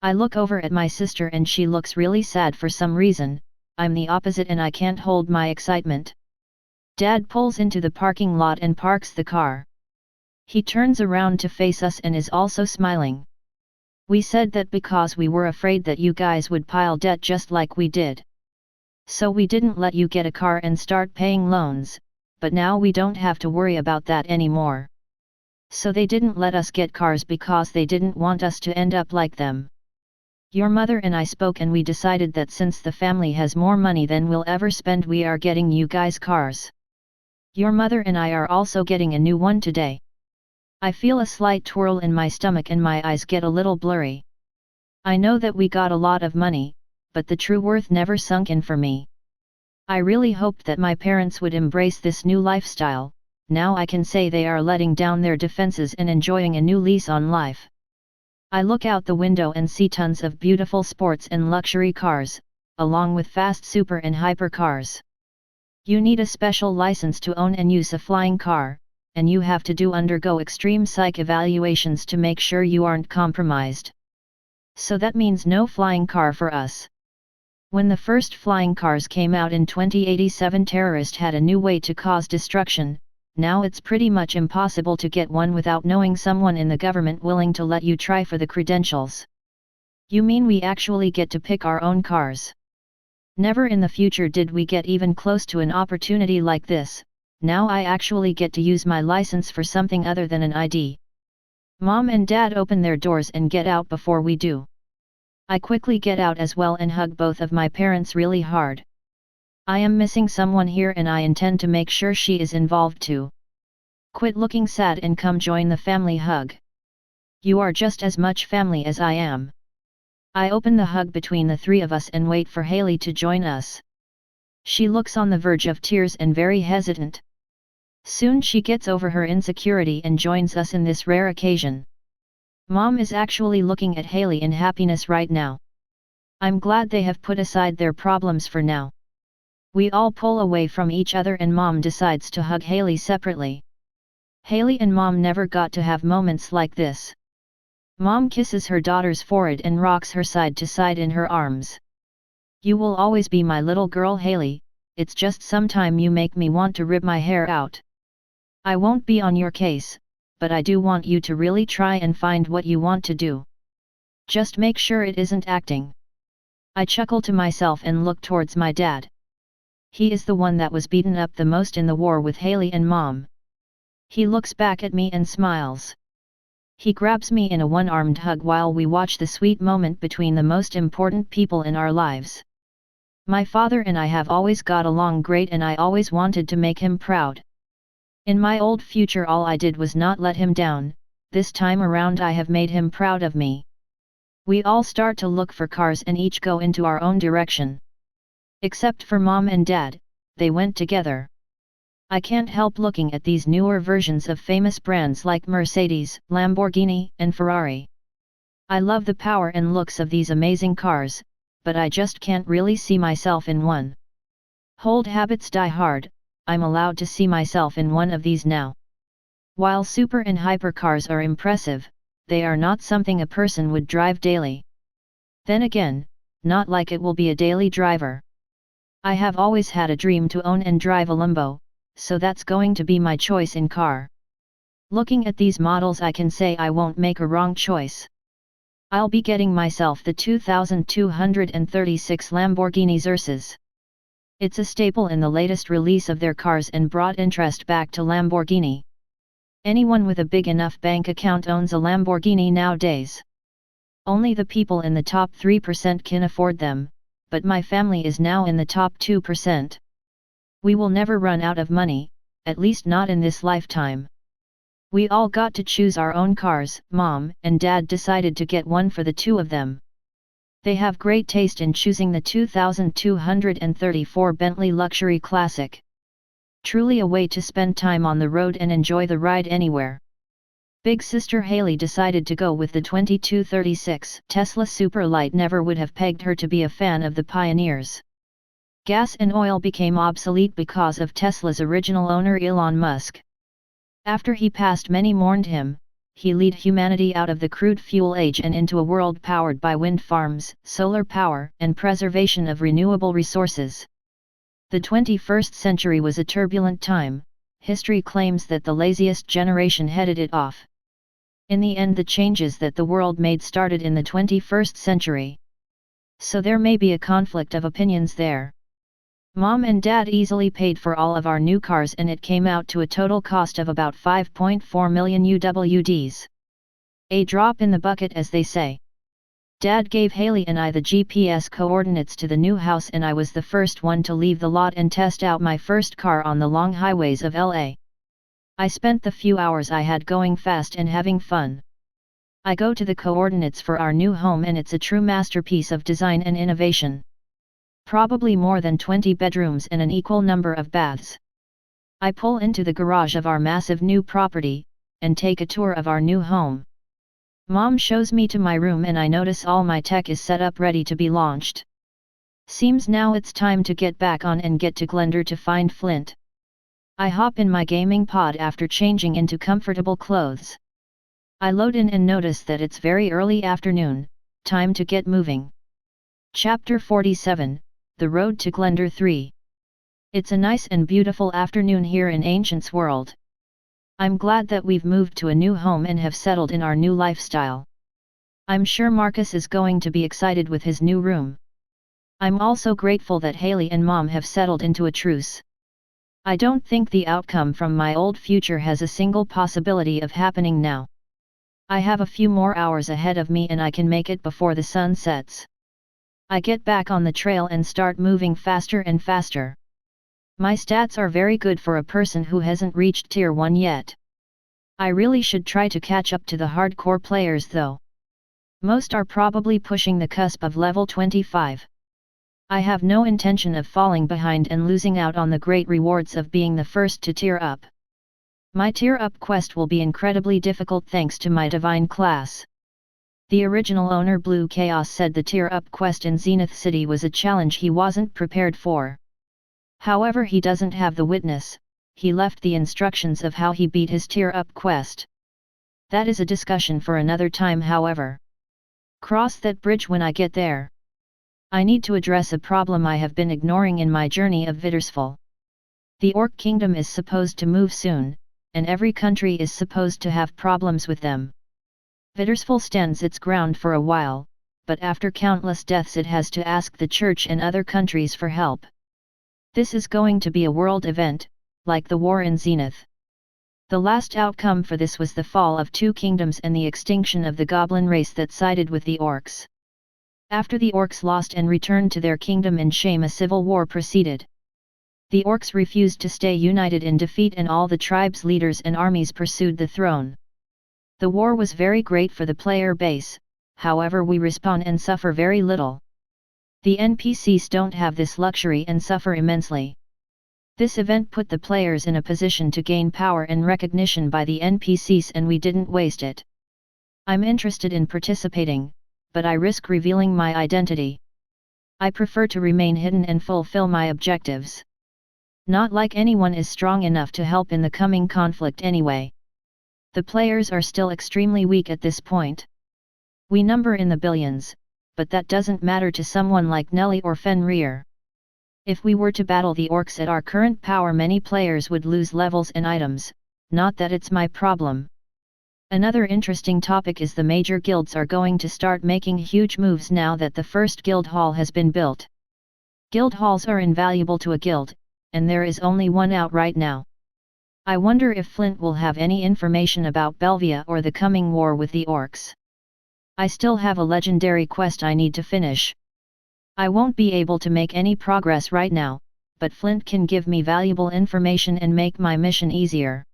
I look over at my sister and she looks really sad for some reason. I'm the opposite and I can't hold my excitement. Dad pulls into the parking lot and parks the car. He turns around to face us and is also smiling. We said that because we were afraid that you guys would pile debt just like we did. So we didn't let you get a car and start paying loans, but now we don't have to worry about that anymore. So they didn't let us get cars because they didn't want us to end up like them. Your mother and I spoke and we decided that since the family has more money than we'll ever spend, we are getting you guys cars. Your mother and I are also getting a new one today. I feel a slight twirl in my stomach and my eyes get a little blurry. I know that we got a lot of money, but the true worth never sunk in for me. I really hoped that my parents would embrace this new lifestyle. Now I can say they are letting down their defenses and enjoying a new lease on life. I look out the window and see tons of beautiful sports and luxury cars, along with fast super and hyper cars. You need a special license to own and use a flying car, and you have to undergo extreme psych evaluations to make sure you aren't compromised. So that means no flying car for us. When the first flying cars came out in 2087, terrorists had a new way to cause destruction. Now it's pretty much impossible to get one without knowing someone in the government willing to let you try for the credentials. You mean we actually get to pick our own cars? Never in the future did we get even close to an opportunity like this. Now I actually get to use my license for something other than an ID. Mom and Dad open their doors and get out before we do. I quickly get out as well and hug both of my parents really hard. I am missing someone here and I intend to make sure she is involved too. Quit looking sad and come join the family hug. You are just as much family as I am. I open the hug between the three of us and wait for Haley to join us. She looks on the verge of tears and very hesitant. Soon she gets over her insecurity and joins us in this rare occasion. Mom is actually looking at Haley in happiness right now. I'm glad they have put aside their problems for now. We all pull away from each other and Mom decides to hug Haley separately. Haley and Mom never got to have moments like this. Mom kisses her daughter's forehead and rocks her side to side in her arms. You will always be my little girl, Haley. It's just sometime you make me want to rip my hair out. I won't be on your case, but I do want you to really try and find what you want to do. Just make sure it isn't acting. I chuckle to myself and look towards my dad. He is the one that was beaten up the most in the war with Haley and Mom. He looks back at me and smiles. He grabs me in a one-armed hug while we watch the sweet moment between the most important people in our lives. My father and I have always got along great and I always wanted to make him proud. In my old future all I did was not let him down. This time around I have made him proud of me. We all start to look for cars and each go into our own direction. Except for Mom and Dad, they went together. I can't help looking at these newer versions of famous brands like Mercedes, Lamborghini, and Ferrari. I love the power and looks of these amazing cars, but I just can't really see myself in one. Old habits die hard. I'm allowed to see myself in one of these now. While super and hypercars are impressive, they are not something a person would drive daily. Then again, not like it will be a daily driver. I have always had a dream to own and drive a Lambo, so that's going to be my choice in car. Looking at these models I can say I won't make a wrong choice. I'll be getting myself the 2236 Lamborghini Ursus. It's a staple in the latest release of their cars and brought interest back to Lamborghini. Anyone with a big enough bank account owns a Lamborghini nowadays. Only the people in the top 3% can afford them, but my family is now in the top 2%. We will never run out of money, at least not in this lifetime. We all got to choose our own cars. Mom and Dad decided to get one for the two of them. They have great taste in choosing the 2234 Bentley Luxury Classic. Truly a way to spend time on the road and enjoy the ride anywhere. Big sister Haley decided to go with the 2236 Tesla Superlight. Never would have pegged her to be a fan of the Pioneers. Gas and oil became obsolete because of Tesla's original owner Elon Musk. After he passed, many mourned him. He led humanity out of the crude fuel age and into a world powered by wind farms, solar power, and preservation of renewable resources. The 21st century was a turbulent time. History claims that the laziest generation headed it off. In the end, the changes that the world made started in the 21st century. So there may be a conflict of opinions there. Mom and Dad easily paid for all of our new cars and it came out to a total cost of about 5.4 million UWDs. A drop in the bucket, as they say. Dad gave Haley and I the GPS coordinates to the new house and I was the first one to leave the lot and test out my first car on the long highways of LA. I spent the few hours I had going fast and having fun. I go to the coordinates for our new home and it's a true masterpiece of design and innovation. Probably more than 20 bedrooms and an equal number of baths. I pull into the garage of our massive new property, and take a tour of our new home. Mom shows me to my room and I notice all my tech is set up ready to be launched. Seems now it's time to get back on and get to Glendar to find Flint. I hop in my gaming pod after changing into comfortable clothes. I load in and notice that it's very early afternoon, time to get moving. Chapter 47, The Road to Glendar III. It's a nice and beautiful afternoon here in Ancient's world. I'm glad that we've moved to a new home and have settled in our new lifestyle. I'm sure Marcus is going to be excited with his new room. I'm also grateful that Haley and Mom have settled into a truce. I don't think the outcome from my old future has a single possibility of happening now. I have a few more hours ahead of me and I can make it before the sun sets. I get back on the trail and start moving faster and faster. My stats are very good for a person who hasn't reached Tier 1 yet. I really should try to catch up to the hardcore players though. Most are probably pushing the cusp of level 25. I have no intention of falling behind and losing out on the great rewards of being the first to tier up. My tier up quest will be incredibly difficult thanks to my divine class. The original owner Blue Chaos said the tier up quest in Zenith City was a challenge he wasn't prepared for. However, he doesn't have the witness. He left the instructions of how he beat his tier up quest. That is a discussion for another time, however. Cross that bridge when I get there. I need to address a problem I have been ignoring in my journey of Vittersful. The Orc Kingdom is supposed to move soon, and every country is supposed to have problems with them. Vittersful stands its ground for a while, but after countless deaths it has to ask the Church and other countries for help. This is going to be a world event, like the war in Zenith. The last outcome for this was the fall of two kingdoms and the extinction of the goblin race that sided with the orcs. After the orcs lost and returned to their kingdom in shame, a civil war proceeded. The orcs refused to stay united in defeat and all the tribes' leaders and armies pursued the throne. The war was very great for the player base, however we respawn and suffer very little. The NPCs don't have this luxury and suffer immensely. This event put the players in a position to gain power and recognition by the NPCs and we didn't waste it. I'm interested in participating, but I risk revealing my identity. I prefer to remain hidden and fulfill my objectives. Not like anyone is strong enough to help in the coming conflict anyway. The players are still extremely weak at this point. We number in the billions, but that doesn't matter to someone like Nelly or Fenrir. If we were to battle the orcs at our current power, many players would lose levels and items, not that it's my problem. Another interesting topic is the major guilds are going to start making huge moves now that the first guild hall has been built. Guild halls are invaluable to a guild, and there is only one out right now. I wonder if Flint will have any information about Belvia or the coming war with the orcs. I still have a legendary quest I need to finish. I won't be able to make any progress right now, but Flint can give me valuable information and make my mission easier.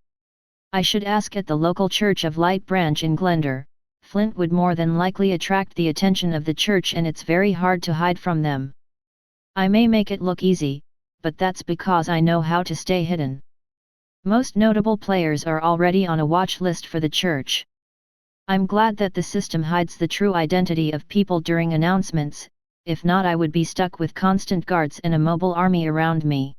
I should ask at the local Church of Light branch in Glendar. Flint would more than likely attract the attention of the church, and it's very hard to hide from them. I may make it look easy, but that's because I know how to stay hidden. Most notable players are already on a watch list for the church. I'm glad that the system hides the true identity of people during announcements. If not, I would be stuck with constant guards and a mobile army around me.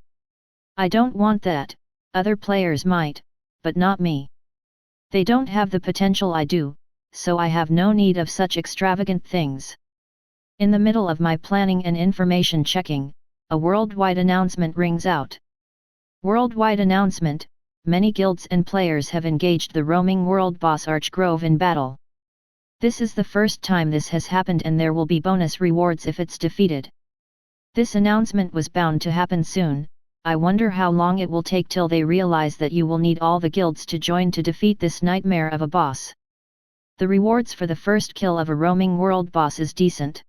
I don't want that. Other players might, but not me. They don't have the potential I do, so I have no need of such extravagant things. In the middle of my planning and information checking, a worldwide announcement rings out. Worldwide announcement: many guilds and players have engaged the roaming world boss Archgrove in battle. This is the first time this has happened, and there will be bonus rewards if it's defeated. This announcement was bound to happen soon. I wonder how long it will take till they realize that you will need all the guilds to join to defeat this nightmare of a boss. The rewards for the first kill of a roaming world boss is decent.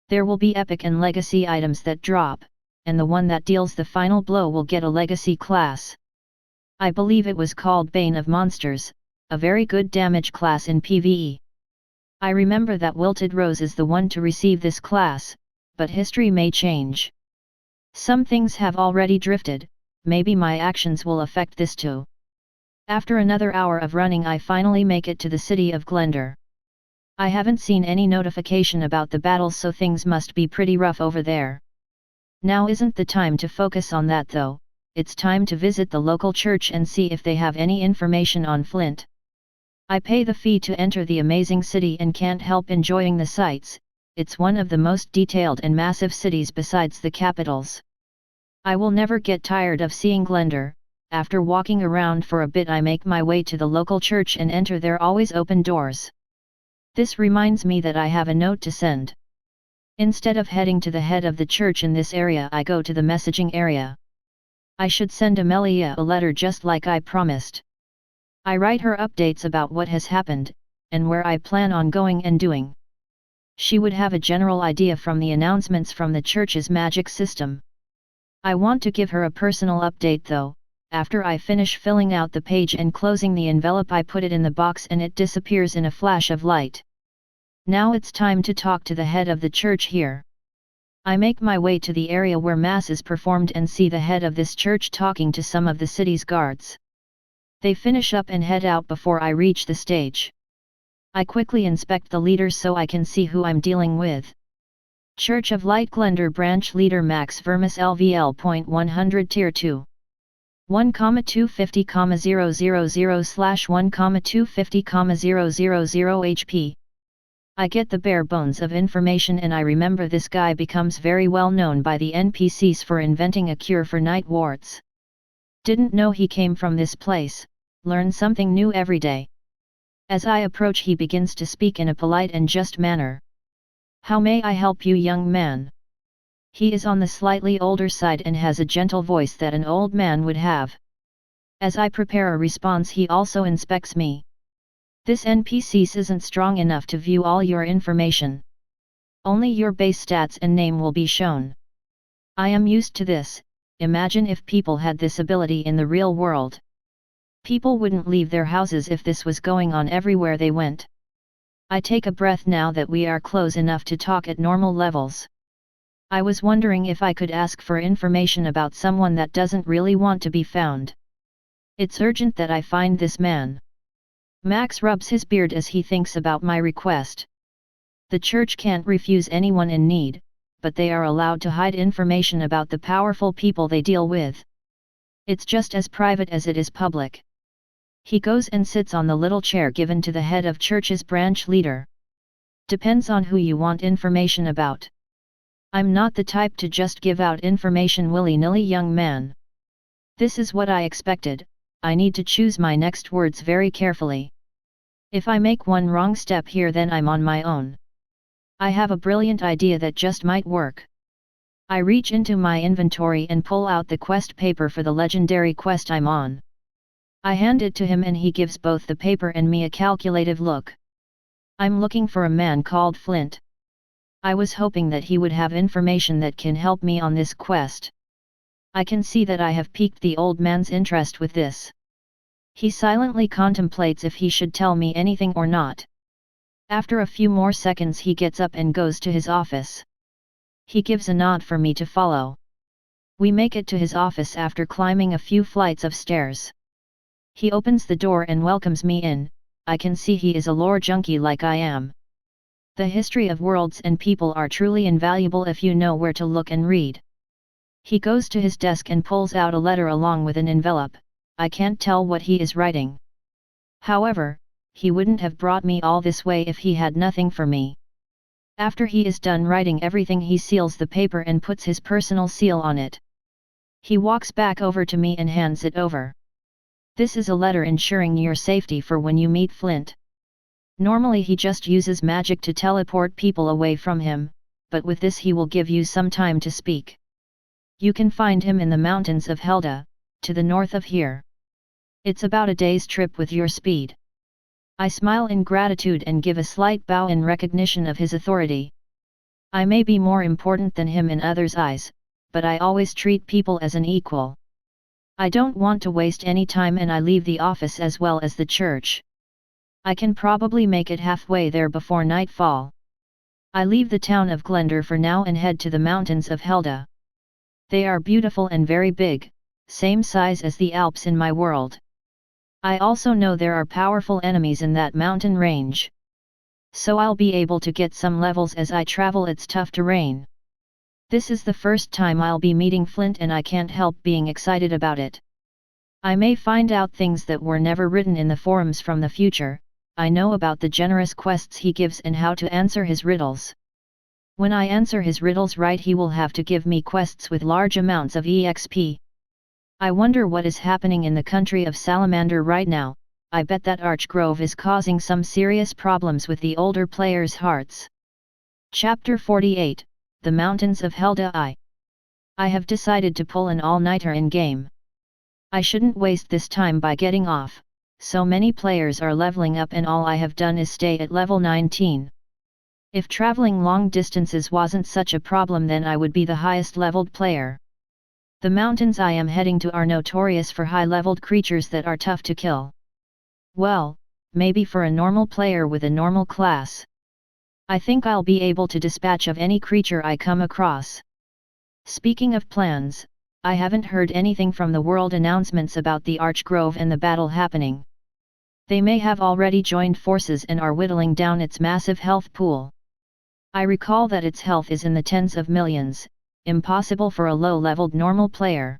There will be epic and legacy items that drop, and the one that deals the final blow will get a legacy class. I believe it was called Bane of Monsters, a very good damage class in PvE. I remember that Wilted Rose is the one to receive this class, but history may change. Some things have already drifted, maybe my actions will affect this too. After another hour of running, I finally make it to the city of Glendar. I haven't seen any notification about the battle, so things must be pretty rough over there. Now isn't the time to focus on that though. It's time to visit the local church and see if they have any information on Flint. I pay the fee to enter the amazing city and can't help enjoying the sights. It's one of the most detailed and massive cities besides the capitals. I will never get tired of seeing Glendar. After walking around for a bit, I make my way to the local church and enter their always open doors. This reminds me that I have a note to send. Instead of heading to the head of the church in this area, I go to the messaging area. I should send Amelia a letter just like I promised. I write her updates about what has happened, and where I plan on going and doing. She would have a general idea from the announcements from the church's magic system. I want to give her a personal update though. After I finish filling out the page and closing the envelope, I put it in the box and it disappears in a flash of light. Now it's time to talk to the head of the church here. I make my way to the area where Mass is performed and see the head of this church talking to some of the city's guards. They finish up and head out before I reach the stage. I quickly inspect the leaders so I can see who I'm dealing with. Church of Light Glendar Branch Leader Max Vermis LVL.100 Tier 2 1,250,000/1,250,000 HP. I get the bare bones of information, and I remember this guy becomes very well known by the NPCs for inventing a cure for night wards. Didn't know he came from this place. Learn something new every day. As I approach, he begins to speak in a polite and just manner. How may I help you, young man? He is on the slightly older side and has a gentle voice that an old man would have. As I prepare a response, he also inspects me. This NPC isn't strong enough to view all your information. Only your base stats and name will be shown. I am used to this. Imagine if people had this ability in the real world. People wouldn't leave their houses if this was going on everywhere they went. I take a breath now that we are close enough to talk at normal levels. I was wondering if I could ask for information about someone that doesn't really want to be found. It's urgent that I find this man. Max rubs his beard as he thinks about my request. The church can't refuse anyone in need, but they are allowed to hide information about the powerful people they deal with. It's just as private as it is public. He goes and sits on the little chair given to the head of church's branch leader. Depends on who you want information about. I'm not the type to just give out information willy-nilly, young man. This is what I expected. I need to choose my next words very carefully. If I make one wrong step here, then I'm on my own. I have a brilliant idea that just might work. I reach into my inventory and pull out the quest paper for the legendary quest I'm on. I hand it to him and he gives both the paper and me a calculative look. I'm looking for a man called Flint. I was hoping that he would have information that can help me on this quest. I can see that I have piqued the old man's interest with this. He silently contemplates if he should tell me anything or not. After a few more seconds he gets up and goes to his office. He gives a nod for me to follow. We make it to his office after climbing a few flights of stairs. He opens the door and welcomes me in. I can see he is a lore junkie like I am. The history of worlds and people are truly invaluable if you know where to look and read. He goes to his desk and pulls out a letter along with an envelope. I can't tell what he is writing. However, he wouldn't have brought me all this way if he had nothing for me. After he is done writing everything, he seals the paper and puts his personal seal on it. He walks back over to me and hands it over. This is a letter ensuring your safety for when you meet Flint. Normally he just uses magic to teleport people away from him, but with this he will give you some time to speak. You can find him in the mountains of Helda, to the north of here. It's about a day's trip with your speed. I smile in gratitude and give a slight bow in recognition of his authority. I may be more important than him in others' eyes, but I always treat people as an equal. I don't want to waste any time and I leave the office as well as the church. I can probably make it halfway there before nightfall. I leave the town of Glendar for now and head to the mountains of Helda. They are beautiful and very big, same size as the Alps in my world. I also know there are powerful enemies in that mountain range. So I'll be able to get some levels as I travel its tough terrain. This is the first time I'll be meeting Flint and I can't help being excited about it. I may find out things that were never written in the forums from the future. I know about the generous quests he gives and how to answer his riddles. When I answer his riddles right, he will have to give me quests with large amounts of EXP. I wonder what is happening in the country of Salamander right now. I bet that Archgrove is causing some serious problems with the older players' hearts. Chapter 48, The Mountains of Helda I have decided to pull an all-nighter in-game. I shouldn't waste this time by getting off. So many players are leveling up and all I have done is stay at level 19. If traveling long distances wasn't such a problem, then I would be the highest leveled player. The mountains I am heading to are notorious for high-leveled creatures that are tough to kill. Well, maybe for a normal player with a normal class. I think I'll be able to dispatch of any creature I come across. Speaking of plans, I haven't heard anything from the world announcements about the Archgrove and the battle happening. They may have already joined forces and are whittling down its massive health pool. I recall that its health is in the tens of millions, impossible for a low-leveled normal player.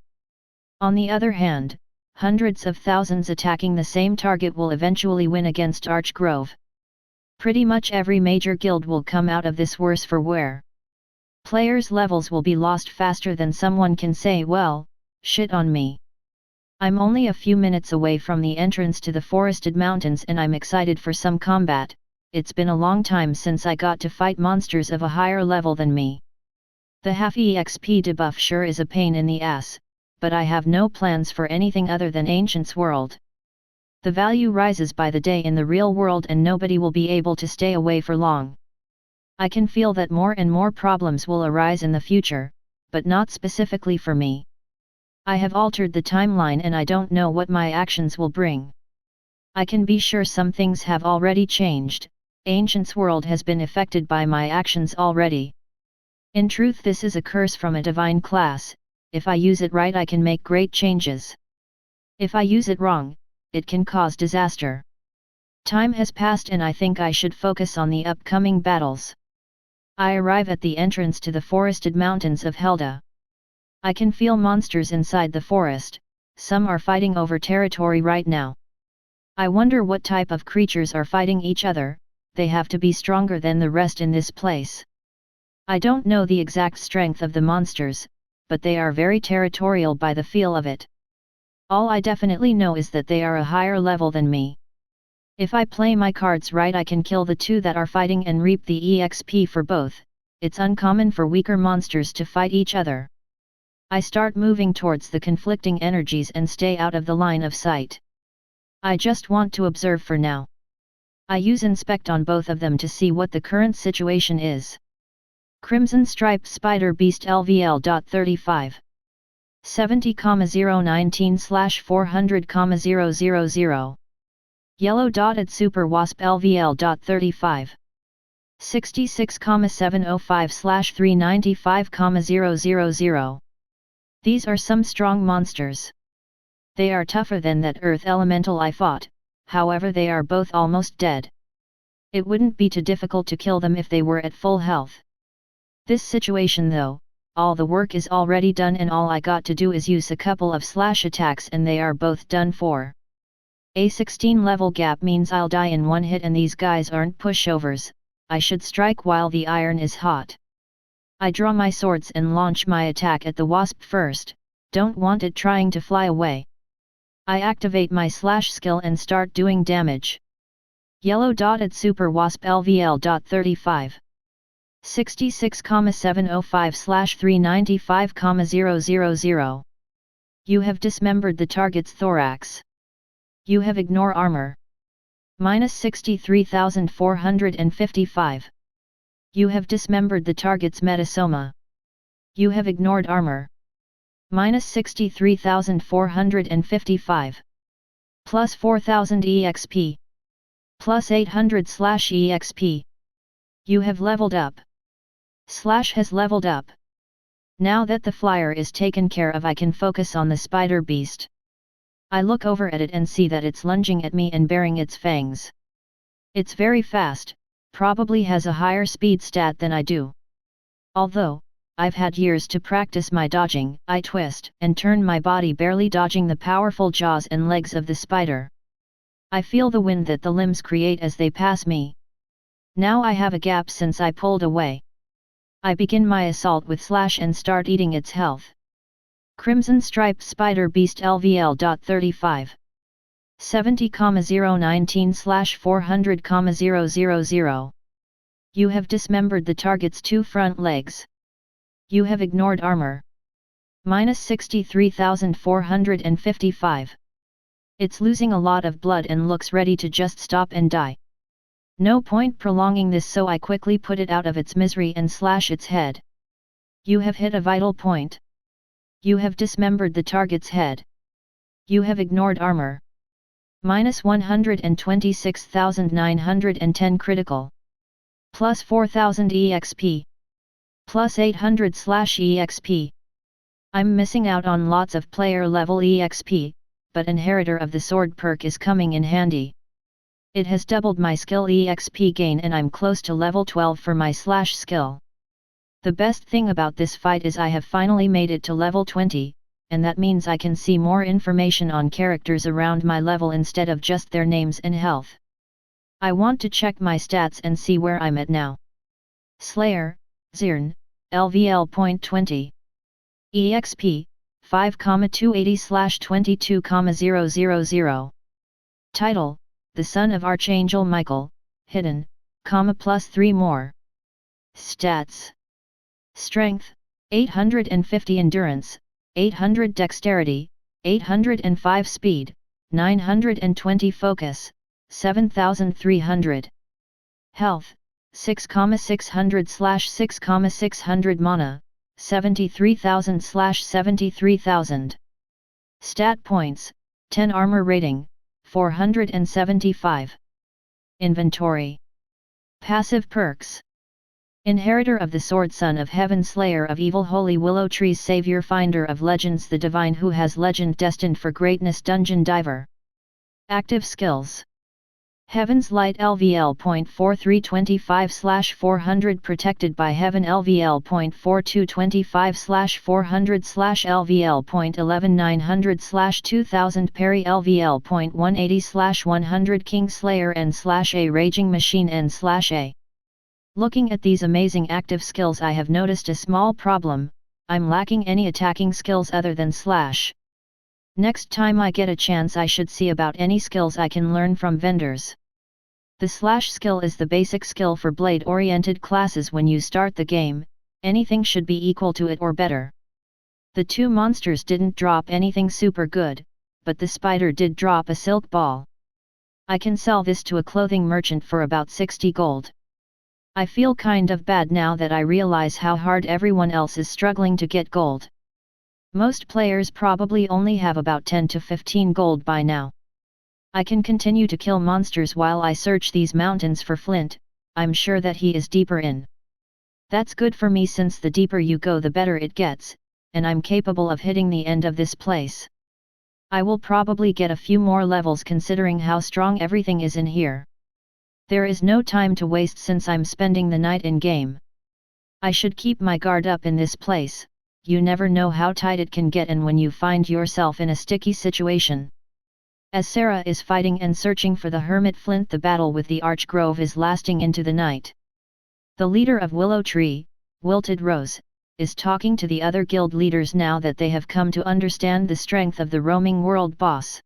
On the other hand, hundreds of thousands attacking the same target will eventually win against Archgrove. Pretty much every major guild will come out of this worse for wear. Players' levels will be lost faster than someone can say, well, shit on me. I'm only a few minutes away from the entrance to the forested mountains and I'm excited for some combat. It's been a long time since I got to fight monsters of a higher level than me. The half EXP debuff sure is a pain in the ass, but I have no plans for anything other than Ancient's world. The value rises by the day in the real world and nobody will be able to stay away for long. I can feel that more and more problems will arise in the future, but not specifically for me. I have altered the timeline and I don't know what my actions will bring. I can be sure some things have already changed. Ancient's world has been affected by my actions already. In truth, this is a curse from a divine class. If I use it right, I can make great changes. If I use it wrong, it can cause disaster. Time has passed and I think I should focus on the upcoming battles. I arrive at the entrance to the forested mountains of Helda. I can feel monsters inside the forest. Some are fighting over territory right now. I wonder what type of creatures are fighting each other. They have to be stronger than the rest in this place. I don't know the exact strength of the monsters, but they are very territorial by the feel of it. All I definitely know is that they are a higher level than me. If I play my cards right, I can kill the two that are fighting and reap the EXP for both. It's uncommon for weaker monsters to fight each other. I start moving towards the conflicting energies and stay out of the line of sight. I just want to observe for now. I use Inspect on both of them to see what the current situation is. Crimson Striped Spider Beast LVL.35 70,019/400,000 Yellow Dotted Super Wasp LVL.35 66,705/395,000. These are some strong monsters. They are tougher than that Earth Elemental I fought, however they are both almost dead. It wouldn't be too difficult to kill them if they were at full health. This situation though, all the work is already done and all I got to do is use a couple of slash attacks and they are both done for. A 16 level gap means I'll die in one hit and these guys aren't pushovers. I should strike while the iron is hot. I draw my swords and launch my attack at the wasp first, don't want it trying to fly away. I activate my slash skill and start doing damage. Yellow Dotted Super Wasp LVL.35 66,705/395,000. You have dismembered the target's thorax. You have ignore armor. -63,455. You have dismembered the target's metasoma. You have ignored armor. -63,455. Plus 4,000 EXP. Plus 800/EXP. You have leveled up. Slash has leveled up. Now that the flyer is taken care of, I can focus on the spider beast. I look over at it and see that it's lunging at me and baring its fangs. It's very fast, probably has a higher speed stat than I do. Although, I've had years to practice my dodging, I twist and turn my body barely dodging the powerful jaws and legs of the spider. I feel the wind that the limbs create as they pass me. Now I have a gap since I pulled away. I begin my assault with slash and start eating its health. Crimson Striped Spider Beast LVL.35 70,019/400,000. You have dismembered the target's two front legs. You have ignored armor. -63,455. It's losing a lot of blood and looks ready to just stop and die. No point prolonging this, so I quickly put it out of its misery and slash its head. You have hit a vital point. You have dismembered the target's head. You have ignored armor. -126,910 critical. Plus 4,000 EXP. Plus 800/EXP. I'm missing out on lots of player level EXP, but Inheritor of the Sword perk is coming in handy. It has doubled my skill EXP gain and I'm close to level 12 for my slash skill. The best thing about this fight is I have finally made it to level 20, and that means I can see more information on characters around my level instead of just their names and health. I want to check my stats and see where I'm at now. Slayer, Zirn, LVL.20. EXP, 5,280/22,000. Title, The Son of Archangel Michael, Hidden, plus 3 more. Stats. Strength, 850 Endurance, 800 Dexterity, 805 Speed, 920 Focus, 7,300. Health, 6,600/6,600 Mana, 73,000/73,000. Stat points, 10 Armor rating, 475. Inventory. Passive perks. Inheritor of the Sword, Son of Heaven, Slayer of Evil, Holy Willow Trees, Savior, Finder of Legends, the Divine who has legend destined for greatness, Dungeon Diver. Active skills. Heaven's Light LVL.4325/400 Protected by Heaven LVL.4225/400/LVL.11900/2000 Parry LVL.180/100 Kingslayer N/A Raging Machine N/A Looking at these amazing active skills, I have noticed a small problem. I'm lacking any attacking skills other than slash. Next time I get a chance, I should see about any skills I can learn from vendors. The slash skill is the basic skill for blade-oriented classes. When you start the game, anything should be equal to it or better. The two monsters didn't drop anything super good, but the spider did drop a silk ball. I can sell this to a clothing merchant for about 60 gold. I feel kind of bad now that I realize how hard everyone else is struggling to get gold. Most players probably only have about 10 to 15 gold by now. I can continue to kill monsters while I search these mountains for Flint. I'm sure that he is deeper in. That's good for me, since the deeper you go the better it gets, and I'm capable of hitting the end of this place. I will probably get a few more levels considering how strong everything is in here. There is no time to waste since I'm spending the night in game. I should keep my guard up in this place. You never know how tight it can get and when you find yourself in a sticky situation. As Sarah is fighting and searching for the Hermit Flint, the battle with the Archgrove is lasting into the night. The leader of Willow Tree, Wilted Rose, is talking to the other guild leaders now that they have come to understand the strength of the roaming world boss.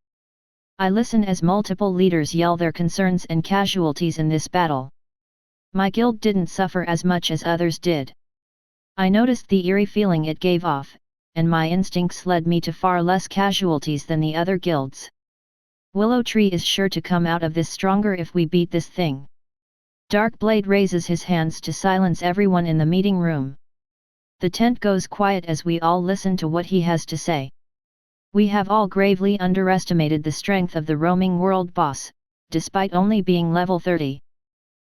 I listen as multiple leaders yell their concerns and casualties in this battle. My guild didn't suffer as much as others did. I noticed the eerie feeling it gave off, and my instincts led me to far less casualties than the other guilds. Willow Tree is sure to come out of this stronger if we beat this thing. Darkblade raises his hands to silence everyone in the meeting room. The tent goes quiet as we all listen to what he has to say. We have all gravely underestimated the strength of the roaming world boss, despite only being level 30.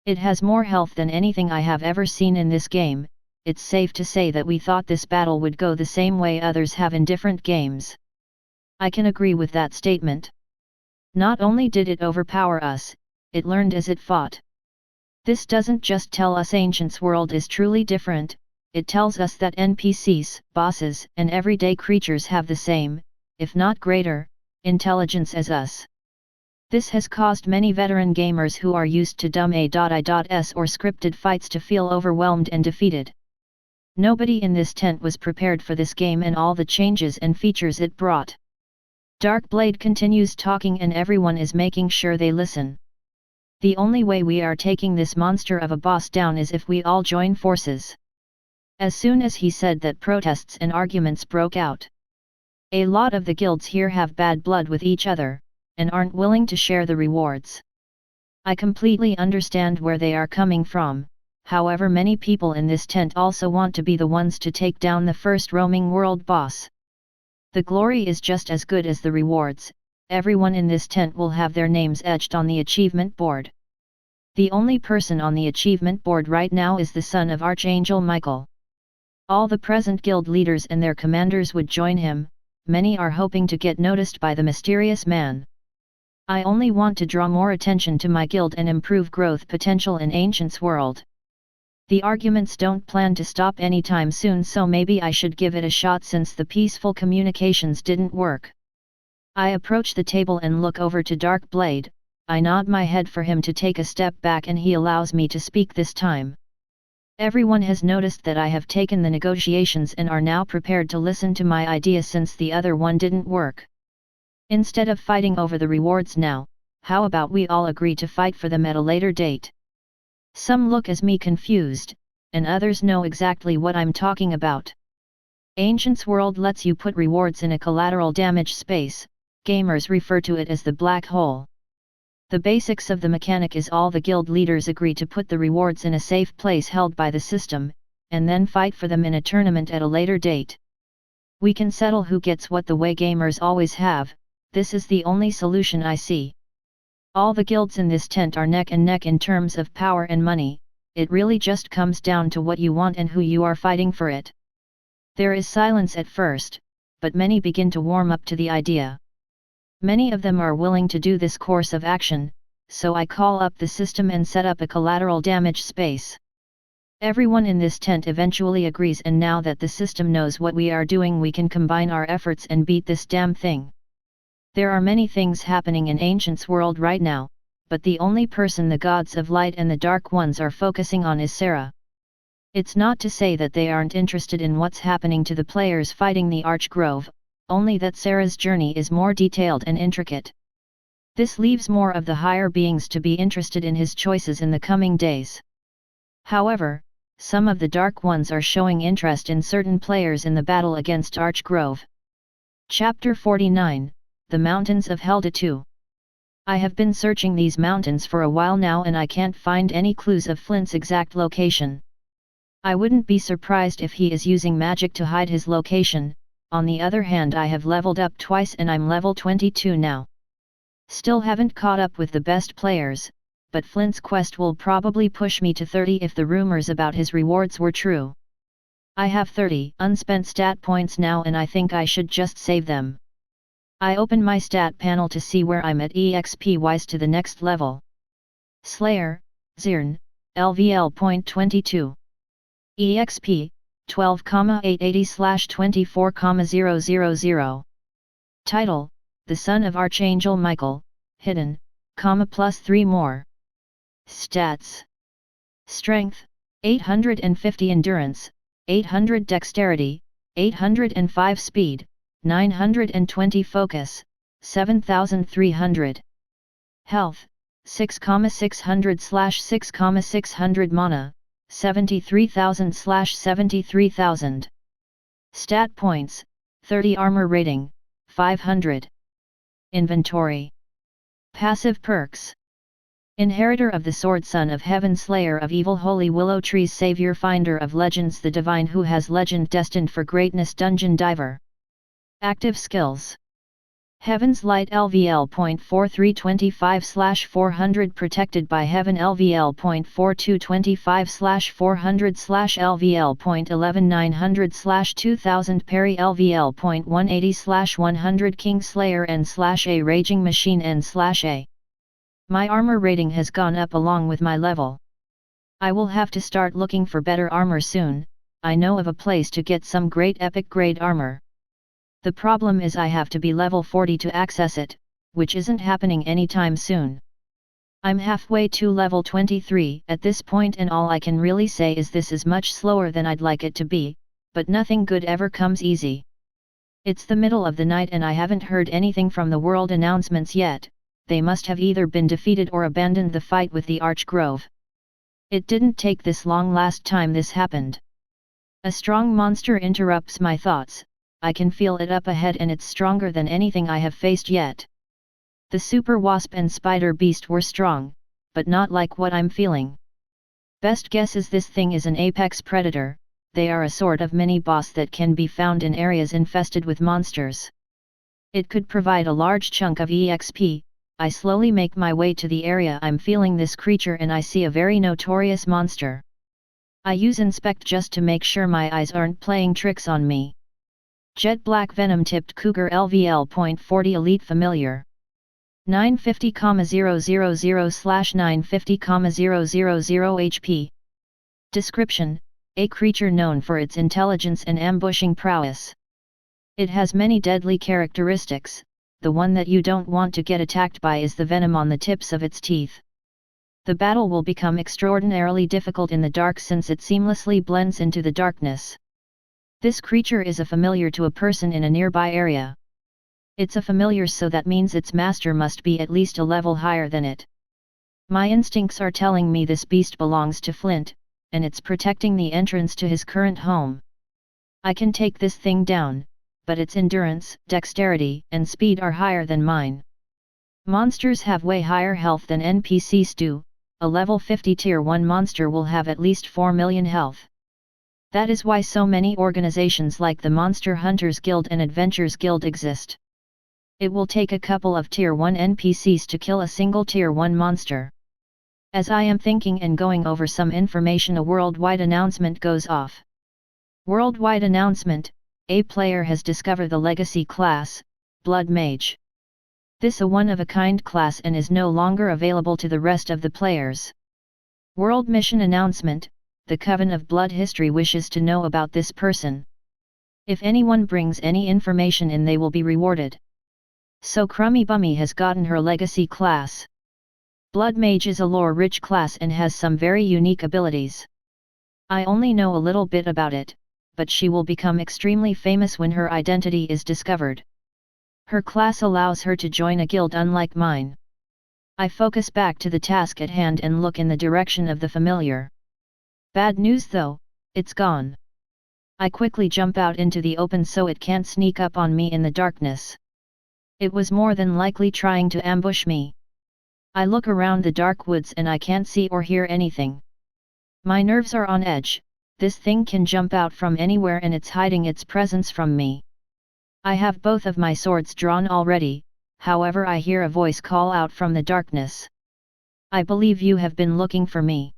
It has more health than anything I have ever seen in this game. It's safe to say that we thought this battle would go the same way others have in different games. I can agree with that statement. Not only did it overpower us, it learned as it fought. This doesn't just tell us Ancient's world is truly different, it tells us that NPCs, bosses, and everyday creatures have the same, if not greater, intelligence as us. This has caused many veteran gamers who are used to dumb A.I.s or scripted fights to feel overwhelmed and defeated. Nobody in this tent was prepared for this game and all the changes and features it brought. Darkblade continues talking and everyone is making sure they listen. The only way we are taking this monster of a boss down is if we all join forces. As soon as he said that, protests and arguments broke out. A lot of the guilds here have bad blood with each other, and aren't willing to share the rewards. I completely understand where they are coming from, however many people in this tent also want to be the ones to take down the first roaming world boss. The glory is just as good as the rewards. Everyone in this tent will have their names etched on the achievement board. The only person on the achievement board right now is the son of Archangel Michael. All the present guild leaders and their commanders would join him. Many are hoping to get noticed by the mysterious man. I only want to draw more attention to my guild and improve growth potential in Ancient's world. The arguments don't plan to stop anytime soon, so maybe I should give it a shot since the peaceful communications didn't work. I approach the table and look over to Darkblade. I nod my head for him to take a step back and he allows me to speak this time. Everyone has noticed that I have taken the negotiations and are now prepared to listen to my idea since the other one didn't work. Instead of fighting over the rewards now, how about we all agree to fight for them at a later date? Some look as me confused, and others know exactly what I'm talking about. Ancient's world lets you put rewards in a collateral damage space. Gamers refer to it as the black hole. The basics of the mechanic is all the guild leaders agree to put the rewards in a safe place held by the system, and then fight for them in a tournament at a later date. We can settle who gets what the way gamers always have. This is the only solution I see. All the guilds in this tent are neck and neck in terms of power and money. It really just comes down to what you want and who you are fighting for it. There is silence at first, but many begin to warm up to the idea. Many of them are willing to do this course of action, so I call up the system and set up a collateral damage space. Everyone in this tent eventually agrees, and now that the system knows what we are doing, we can combine our efforts and beat this damn thing. There are many things happening in Ancient's world right now. but the only person the gods of light and the dark ones are focusing on is Sarah. It's not to say that they aren't interested in what's happening to the players fighting the Archgrove, only that Sarah's journey is more detailed and intricate. This leaves more of the higher beings to be interested in his choices in the coming days. However, some of the Dark Ones are showing interest in certain players in the battle against Archgrove. Chapter 49, The Mountains of Helda II. I have been searching these mountains for a while now and I can't find any clues of Flint's exact location. I wouldn't be surprised if he is using magic to hide his location. On the other hand, I have leveled up twice and I'm level 22 now. Still haven't caught up with the best players, but Flint's quest will probably push me to 30 if the rumors about his rewards were true. I have 30 unspent stat points now and I think I should just save them. I open my stat panel to see where I'm at EXP wise to the next level. Slayer, Zirn, LVL.22. EXP, 12,880/24,000. Title, The Son of Archangel Michael, Hidden, plus 3 more. Stats. Strength, 850 Endurance, 800 Dexterity, 805 Speed, 920 Focus, 7,300. Health, 6,600/6,600 Mana, 73,000/73,000. Stat points, 30 Armor rating, 500. Inventory. Passive perks. Inheritor of the Sword, Son of Heaven, Slayer of Evil, Holy Willow Trees, Savior, Finder of Legends, the Divine who has legend destined for greatness, Dungeon Diver. Active skills. Heaven's Light LVL.4325/400 Protected by Heaven LVL.4225/400/LVL.11900/2000 Parry LVL.180/100 Kingslayer N/A Raging Machine N/A. My armor rating has gone up along with my level. I will have to start looking for better armor soon. I know of a place to get some great epic grade armor. The problem is I have to be level 40 to access it, which isn't happening anytime soon. I'm halfway to level 23 at this point and all I can really say is this is much slower than I'd like it to be, but nothing good ever comes easy. It's the middle of the night and I haven't heard anything from the world announcements yet. They must have either been defeated or abandoned the fight with the Archgrove. It didn't take this long last time this happened. A strong monster interrupts my thoughts. I can feel it up ahead and it's stronger than anything I have faced yet. The super wasp and spider beast were strong, but not like what I'm feeling. Best guess is this thing is an apex predator. They are a sort of mini-boss that can be found in areas infested with monsters. It could provide a large chunk of EXP. I slowly make my way to the area I'm feeling this creature and I see a very notorious monster. I use Inspect just to make sure my eyes aren't playing tricks on me. Jet Black Venom Tipped Cougar LVL.40 Elite Familiar. 950,000/950,000 HP. Description: a creature known for its intelligence and ambushing prowess. It has many deadly characteristics. The one that you don't want to get attacked by is the venom on the tips of its teeth. The battle will become extraordinarily difficult in the dark since it seamlessly blends into the darkness. This creature is a familiar to a person in a nearby area. It's a familiar, so that means its master must be at least a level higher than it. My instincts are telling me this beast belongs to Flint, and it's protecting the entrance to his current home. I can take this thing down, but its endurance, dexterity, and speed are higher than mine. Monsters have way higher health than NPCs do. A level 50 tier 1 monster will have at least 4 million health. That is why so many organizations like the Monster Hunters Guild and Adventurers Guild exist. It will take a couple of tier 1 NPCs to kill a single tier 1 monster. As I am thinking and going over some information, a worldwide announcement goes off. Worldwide announcement: a player has discovered the legacy class, Blood Mage. This a one-of-a-kind class and is no longer available to the rest of the players. World mission announcement: the Coven of Blood History wishes to know about this person. If anyone brings any information in, they will be rewarded. So Crummy Bummy has gotten her legacy class. Blood Mage is a lore-rich class and has some very unique abilities. I only know a little bit about it, but she will become extremely famous when her identity is discovered. Her class allows her to join a guild unlike mine. I focus back to the task at hand and look in the direction of the familiar. Bad news though, it's gone. I quickly jump out into the open so it can't sneak up on me in the darkness. It was more than likely trying to ambush me. I look around the dark woods and I can't see or hear anything. My nerves are on edge. This thing can jump out from anywhere and it's hiding its presence from me. I have both of my swords drawn already, however I hear a voice call out from the darkness. I believe you have been looking for me.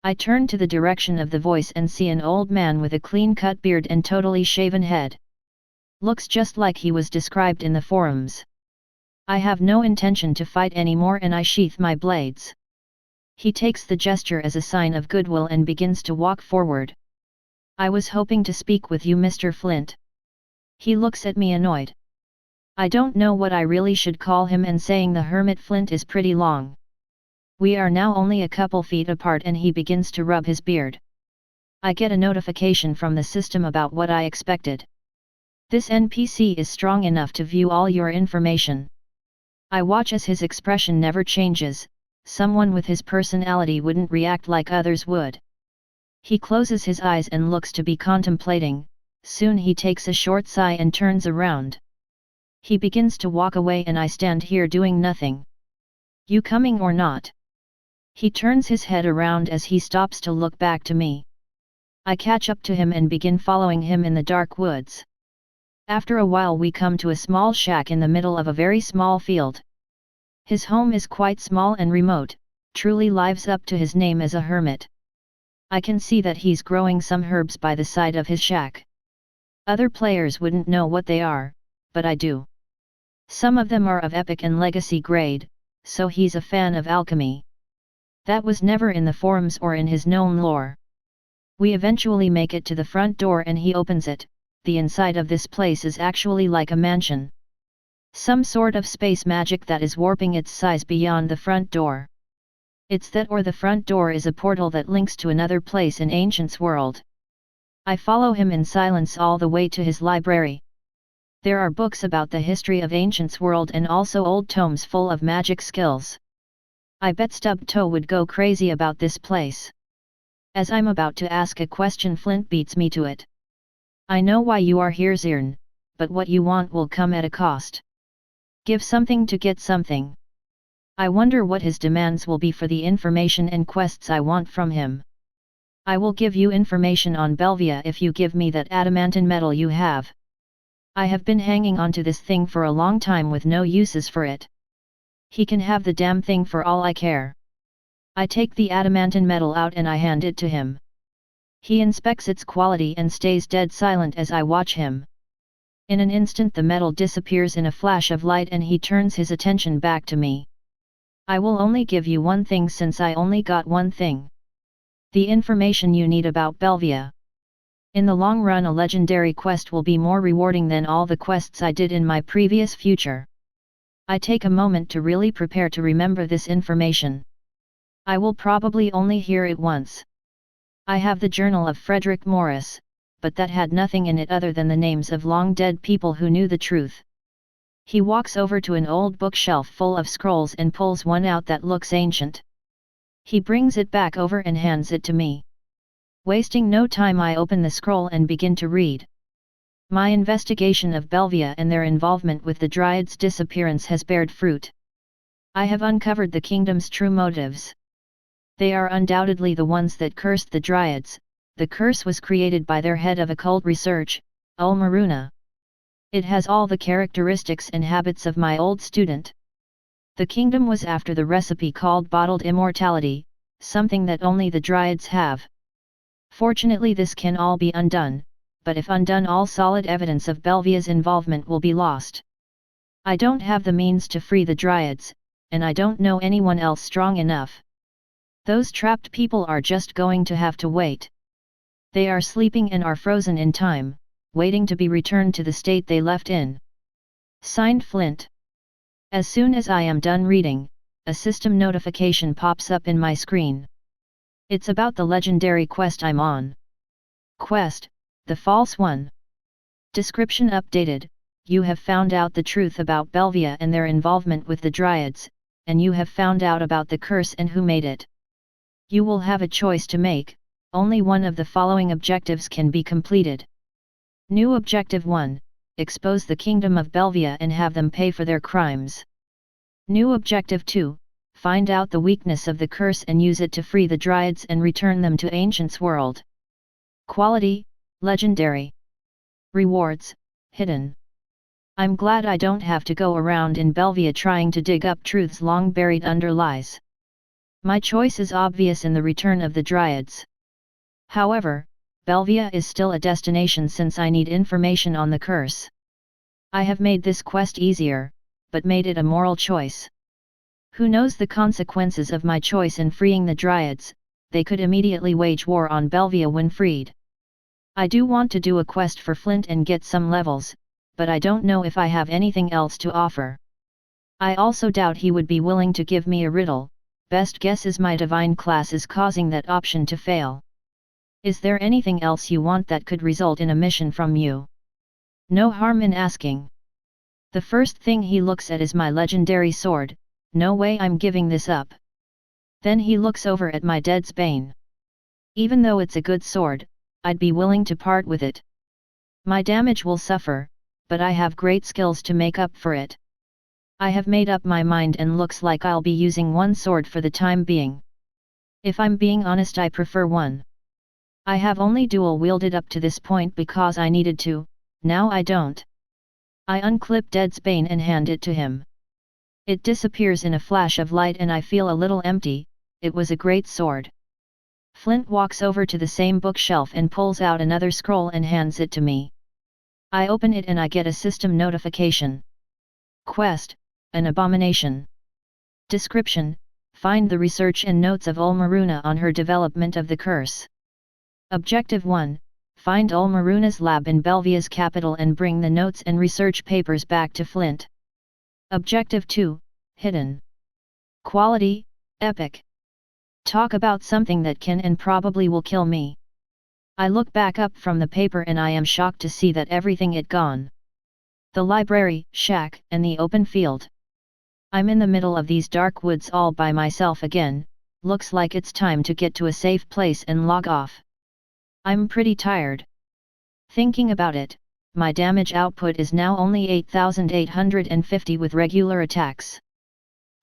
I turn to the direction of the voice and see an old man with a clean-cut beard and totally shaven head. Looks just like he was described in the forums. I have no intention to fight anymore and I sheath my blades. He takes the gesture as a sign of goodwill and begins to walk forward. I was hoping to speak with you, Mr. Flint. He looks at me annoyed. I don't know what I really should call him, and saying the Hermit Flint is pretty long. We are now only a couple feet apart and he begins to rub his beard. I get a notification from the system about what I expected. This NPC is strong enough to view all your information. I watch as his expression never changes. Someone with his personality wouldn't react like others would. He closes his eyes and looks to be contemplating. Soon he takes a short sigh and turns around. He begins to walk away and I stand here doing nothing. You coming or not? He turns his head around as he stops to look back to me. I catch up to him and begin following him in the dark woods. After a while we come to a small shack in the middle of a very small field. His home is quite small and remote, truly lives up to his name as a hermit. I can see that he's growing some herbs by the side of his shack. Other players wouldn't know what they are, but I do. Some of them are of epic and legacy grade, so he's a fan of alchemy. That was never in the forums or in his known lore. We eventually make it to the front door and he opens it. The inside of this place is actually like a mansion. Some sort of space magic that is warping its size beyond the front door. It's that or the front door is a portal that links to another place in Ancient's world. I follow him in silence all the way to his library. There are books about the history of Ancient's world and also old tomes full of magic skills. I bet Stubbed Toe would go crazy about this place. As I'm about to ask a question, Flint beats me to it. I know why you are here, Zirn, but what you want will come at a cost. Give something to get something. I wonder what his demands will be for the information and quests I want from him. I will give you information on Belvia if you give me that adamantine metal you have. I have been hanging on to this thing for a long time with no uses for it. He can have the damn thing for all I care. I take the adamantine metal out and I hand it to him. He inspects its quality and stays dead silent as I watch him. In an instant the metal disappears in a flash of light and he turns his attention back to me. I will only give you one thing since I only got one thing. The information you need about Belvia. In the long run a legendary quest will be more rewarding than all the quests I did in my previous future. I take a moment to really prepare to remember this information. I will probably only hear it once. I have the journal of Frederick Morris, but that had nothing in it other than the names of long-dead people who knew the truth. He walks over to an old bookshelf full of scrolls and pulls one out that looks ancient. He brings it back over and hands it to me. Wasting no time I open the scroll and begin to read. My investigation of Belvia and their involvement with the Dryad's disappearance has bared fruit. I have uncovered the kingdom's true motives. They are undoubtedly the ones that cursed the Dryads. The curse was created by their head of occult research, Ulmaruna. It has all the characteristics and habits of my old student. The kingdom was after the recipe called bottled immortality, something that only the Dryads have. Fortunately this can all be undone, but if undone all solid evidence of Belvia's involvement will be lost. I don't have the means to free the Dryads, and I don't know anyone else strong enough. Those trapped people are just going to have to wait. They are sleeping and are frozen in time, waiting to be returned to the state they left in. Signed Flint. As soon as I am done reading, a system notification pops up in my screen. It's about the legendary quest I'm on. Quest, the false one. Description updated. You have found out the truth about Belvia and their involvement with the Dryads, and you have found out about the curse and who made it. You will have a choice to make, only one of the following objectives can be completed. New Objective 1, expose the kingdom of Belvia and have them pay for their crimes. New Objective 2, find out the weakness of the curse and use it to free the Dryads and return them to Ancient's world. Quality, Legendary. Rewards, Hidden. I'm glad I don't have to go around in Belvia trying to dig up truths long buried under lies. My choice is obvious in the return of the Dryads. However, Belvia is still a destination since I need information on the curse. I have made this quest easier, but made it a moral choice. Who knows the consequences of my choice in freeing the Dryads? They could immediately wage war on Belvia when freed. I do want to do a quest for Flint and get some levels, but I don't know if I have anything else to offer. I also doubt he would be willing to give me a riddle. Best guess is my divine class is causing that option to fail. Is there anything else you want that could result in a mission from you? No harm in asking. The first thing he looks at is my legendary sword. No way I'm giving this up. Then he looks over at my Dead's Bane. Even though it's a good sword, I'd be willing to part with it. My damage will suffer, but I have great skills to make up for it. I have made up my mind and looks like I'll be using one sword for the time being. If I'm being honest, I prefer one. I have only dual wielded up to this point because I needed to, now I don't. I unclip Dead's Bane and hand it to him. It disappears in a flash of light and I feel a little empty. It was a great sword. Flint walks over to the same bookshelf and pulls out another scroll and hands it to me. I open it and I get a system notification. Quest, an Abomination. Description, find the research and notes of Ulmaruna on her development of the curse. Objective 1, find Ulmaruna's lab in Belvia's capital and bring the notes and research papers back to Flint. Objective 2, hidden. Quality, epic. Talk about something that can and probably will kill me. I look back up from the paper and I am shocked to see that everything had gone. The library, shack, and the open field. I'm in the middle of these dark woods all by myself again. Looks like it's time to get to a safe place and log off. I'm pretty tired. Thinking about it, my damage output is now only 8,850 with regular attacks.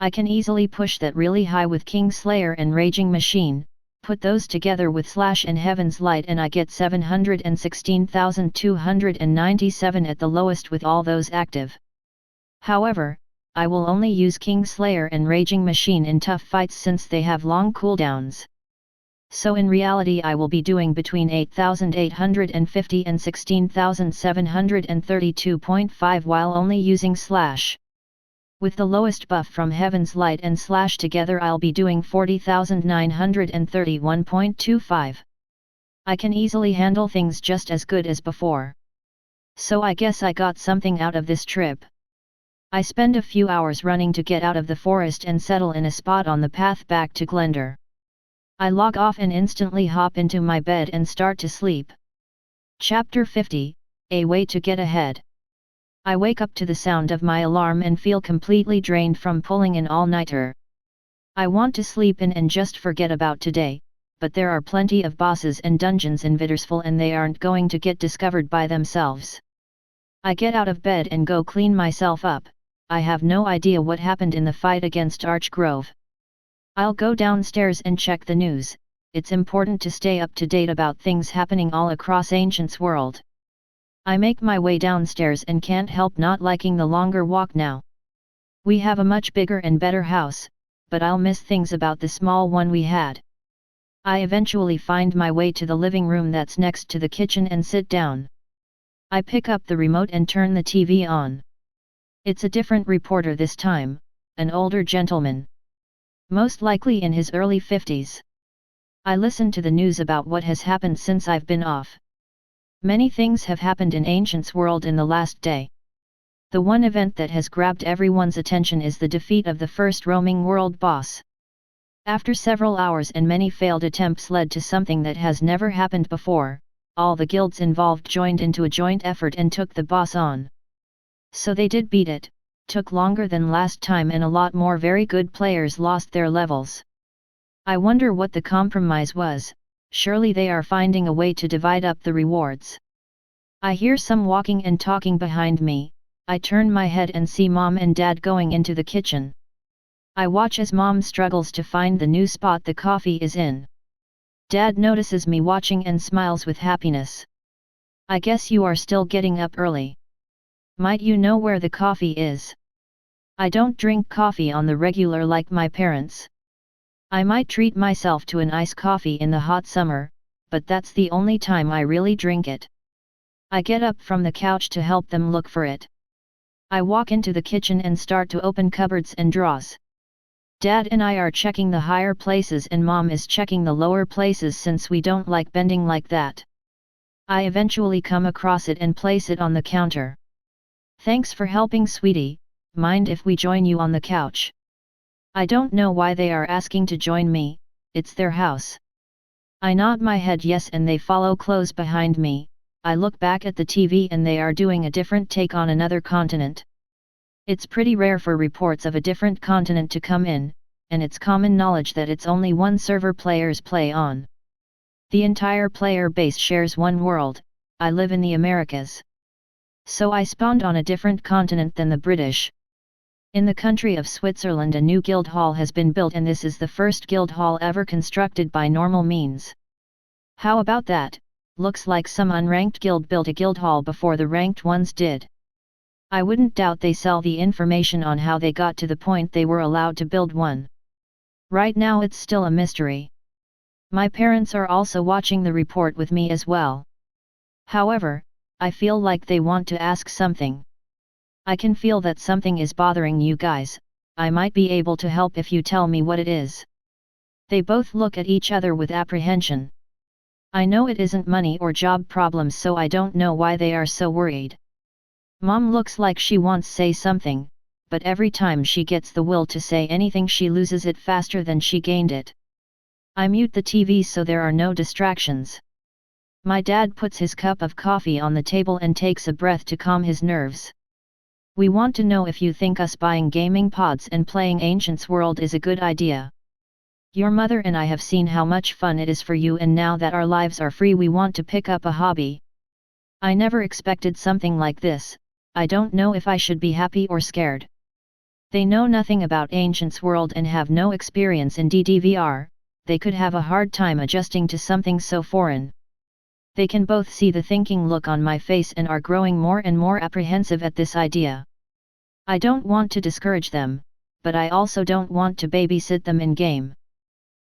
I can easily push that really high with Kingslayer and Raging Machine. Put those together with Slash and Heaven's Light and I get 716,297 at the lowest with all those active. However, I will only use Kingslayer and Raging Machine in tough fights since they have long cooldowns. So in reality I will be doing between 8,850 and 16,732.5 while only using Slash. With the lowest buff from Heaven's Light and Slash together I'll be doing 40,931.25. I can easily handle things just as good as before. So I guess I got something out of this trip. I spend a few hours running to get out of the forest and settle in a spot on the path back to Glendar. I log off and instantly hop into my bed and start to sleep. Chapter 50, A Way to Get Ahead. I wake up to the sound of my alarm and feel completely drained from pulling an all-nighter. I want to sleep in and just forget about today, but there are plenty of bosses and dungeons in Vittersful and they aren't going to get discovered by themselves. I get out of bed and go clean myself up. I have no idea what happened in the fight against Archgrove. I'll go downstairs and check the news. It's important to stay up to date about things happening all across Ancient's world. I make my way downstairs and can't help not liking the longer walk now. We have a much bigger and better house, but I'll miss things about the small one we had. I eventually find my way to the living room that's next to the kitchen and sit down. I pick up the remote and turn the TV on. It's a different reporter this time, an older gentleman. Most likely in his early 50s. I listen to the news about what has happened since I've been off. Many things have happened in Ancient's world in the last day. The one event that has grabbed everyone's attention is the defeat of the first roaming world boss. After several hours and many failed attempts led to something that has never happened before, all the guilds involved joined into a joint effort and took the boss on. So they did beat it, took longer than last time and a lot more very good players lost their levels. I wonder what the compromise was. Surely they are finding a way to divide up the rewards. I hear some walking and talking behind me. I turn my head and see Mom and Dad going into the kitchen. I watch as Mom struggles to find the new spot the coffee is in. Dad notices me watching and smiles with happiness. I guess you are still getting up early. Might you know where the coffee is? I don't drink coffee on the regular like my parents. I might treat myself to an iced coffee in the hot summer, but that's the only time I really drink it. I get up from the couch to help them look for it. I walk into the kitchen and start to open cupboards and drawers. Dad and I are checking the higher places and Mom is checking the lower places since we don't like bending like that. I eventually come across it and place it on the counter. Thanks for helping, sweetie. Mind if we join you on the couch? I don't know why they are asking to join me, it's their house. I nod my head yes and they follow close behind me. I look back at the TV and they are doing a different take on another continent. It's pretty rare for reports of a different continent to come in, and it's common knowledge that it's only one server players play on. The entire player base shares one world. I live in the Americas. So I spawned on a different continent than the British. In the country of Switzerland a new guild hall has been built and this is the first guild hall ever constructed by normal means. How about that? Looks like some unranked guild built a guild hall before the ranked ones did. I wouldn't doubt they sell the information on how they got to the point they were allowed to build one. Right now it's still a mystery. My parents are also watching the report with me as well. However, I feel like they want to ask something. I can feel that something is bothering you guys. I might be able to help if you tell me what it is. They both look at each other with apprehension. I know it isn't money or job problems, so I don't know why they are so worried. Mom looks like she wants to say something, but every time she gets the will to say anything she loses it faster than she gained it. I mute the TV so there are no distractions. My dad puts his cup of coffee on the table and takes a breath to calm his nerves. We want to know if you think us buying gaming pods and playing Ancients World is a good idea. Your mother and I have seen how much fun it is for you, and now that our lives are free we want to pick up a hobby. I never expected something like this. I don't know if I should be happy or scared. They know nothing about Ancients World and have no experience in DDVR, they could have a hard time adjusting to something so foreign. They can both see the thinking look on my face and are growing more and more apprehensive at this idea. I don't want to discourage them, but I also don't want to babysit them in game.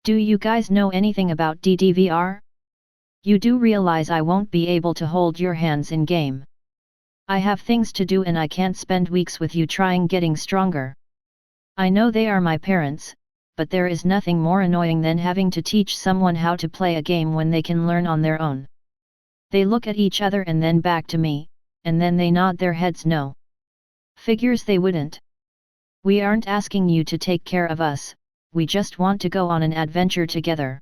Do you guys know anything about DDVR? You do realize I won't be able to hold your hands in game. I have things to do and I can't spend weeks with you trying getting stronger. I know they are my parents, but there is nothing more annoying than having to teach someone how to play a game when they can learn on their own. They look at each other and then back to me, and then they nod their heads no. Figures they wouldn't. We aren't asking you to take care of us, we just want to go on an adventure together.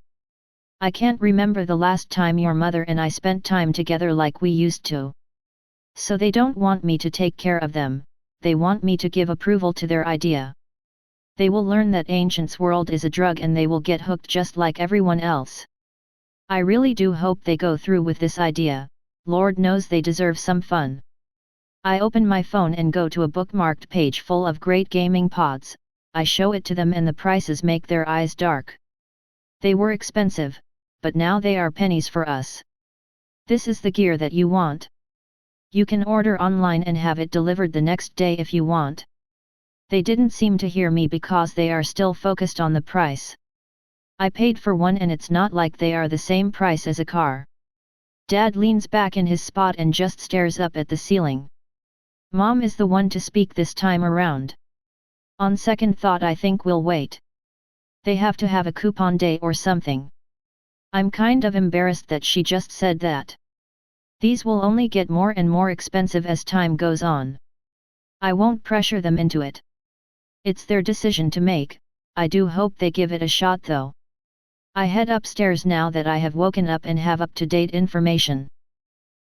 I can't remember the last time your mother and I spent time together like we used to. So they don't want me to take care of them, they want me to give approval to their idea. They will learn that Ancients World is a drug and they will get hooked just like everyone else. I really do hope they go through with this idea, Lord knows they deserve some fun. I open my phone and go to a bookmarked page full of great gaming pods. I show it to them and the prices make their eyes dark. They were expensive, but now they are pennies for us. This is the gear that you want. You can order online and have it delivered the next day if you want. They didn't seem to hear me because they are still focused on the price. I paid for one and it's not like they are the same price as a car. Dad leans back in his spot and just stares up at the ceiling. Mom is the one to speak this time around. On second thought I think we'll wait. They have to have a coupon day or something. I'm kind of embarrassed that she just said that. These will only get more and more expensive as time goes on. I won't pressure them into it. It's their decision to make, I do hope they give it a shot though. I head upstairs now that I have woken up and have up-to-date information.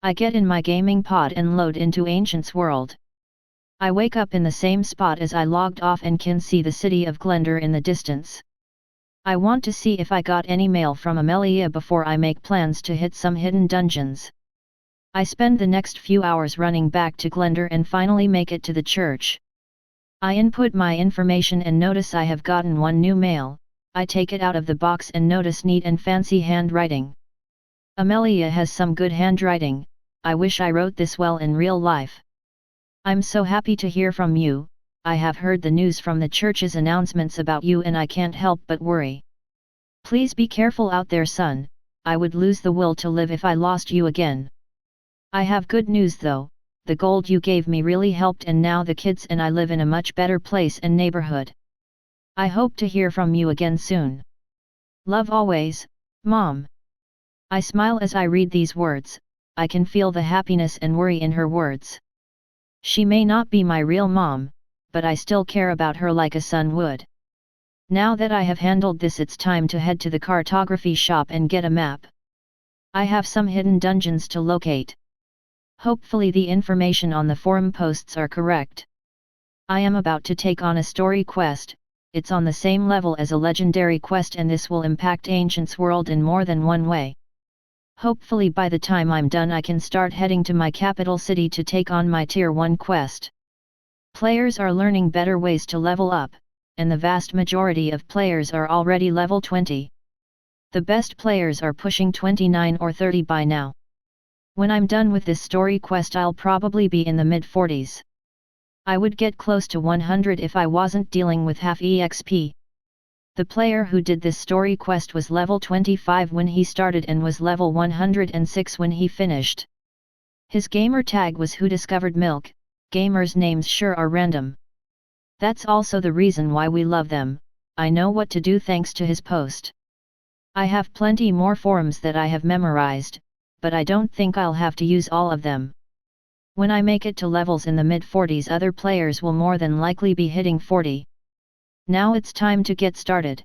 I get in my gaming pod and load into Ancient's world. I wake up in the same spot as I logged off and can see the city of Glendar in the distance. I want to see if I got any mail from Amelia before I make plans to hit some hidden dungeons. I spend the next few hours running back to Glendar and finally make it to the church. I input my information and notice I have gotten one new mail. I take it out of the box and notice neat and fancy handwriting. Amelia has some good handwriting. I wish I wrote this well in real life. I'm so happy to hear from you. I have heard the news from the church's announcements about you and I can't help but worry. Please be careful out there, son. I would lose the will to live if I lost you again. I have good news though, the gold you gave me really helped and now the kids and I live in a much better place and neighborhood. I hope to hear from you again soon. Love always, Mom. I smile as I read these words. I can feel the happiness and worry in her words. She may not be my real mom, but I still care about her like a son would. Now that I have handled this, it's time to head to the cartography shop and get a map. I have some hidden dungeons to locate. Hopefully the information on the forum posts are correct. I am about to take on a story quest. It's on the same level as a legendary quest and this will impact Ancient's world in more than one way. Hopefully by the time I'm done I can start heading to my capital city to take on my Tier 1 quest. Players are learning better ways to level up, and the vast majority of players are already level 20. The best players are pushing 29 or 30 by now. When I'm done with this story quest I'll probably be in the mid-40s. I would get close to 100 if I wasn't dealing with half EXP. The player who did this story quest was level 25 when he started and was level 106 when he finished. His gamer tag was Who Discovered Milk. Gamers' names sure are random. That's also the reason why we love them. I know what to do thanks to his post. I have plenty more forums that I have memorized, but I don't think I'll have to use all of them. When I make it to levels in the mid-40s other players will more than likely be hitting 40. Now it's time to get started.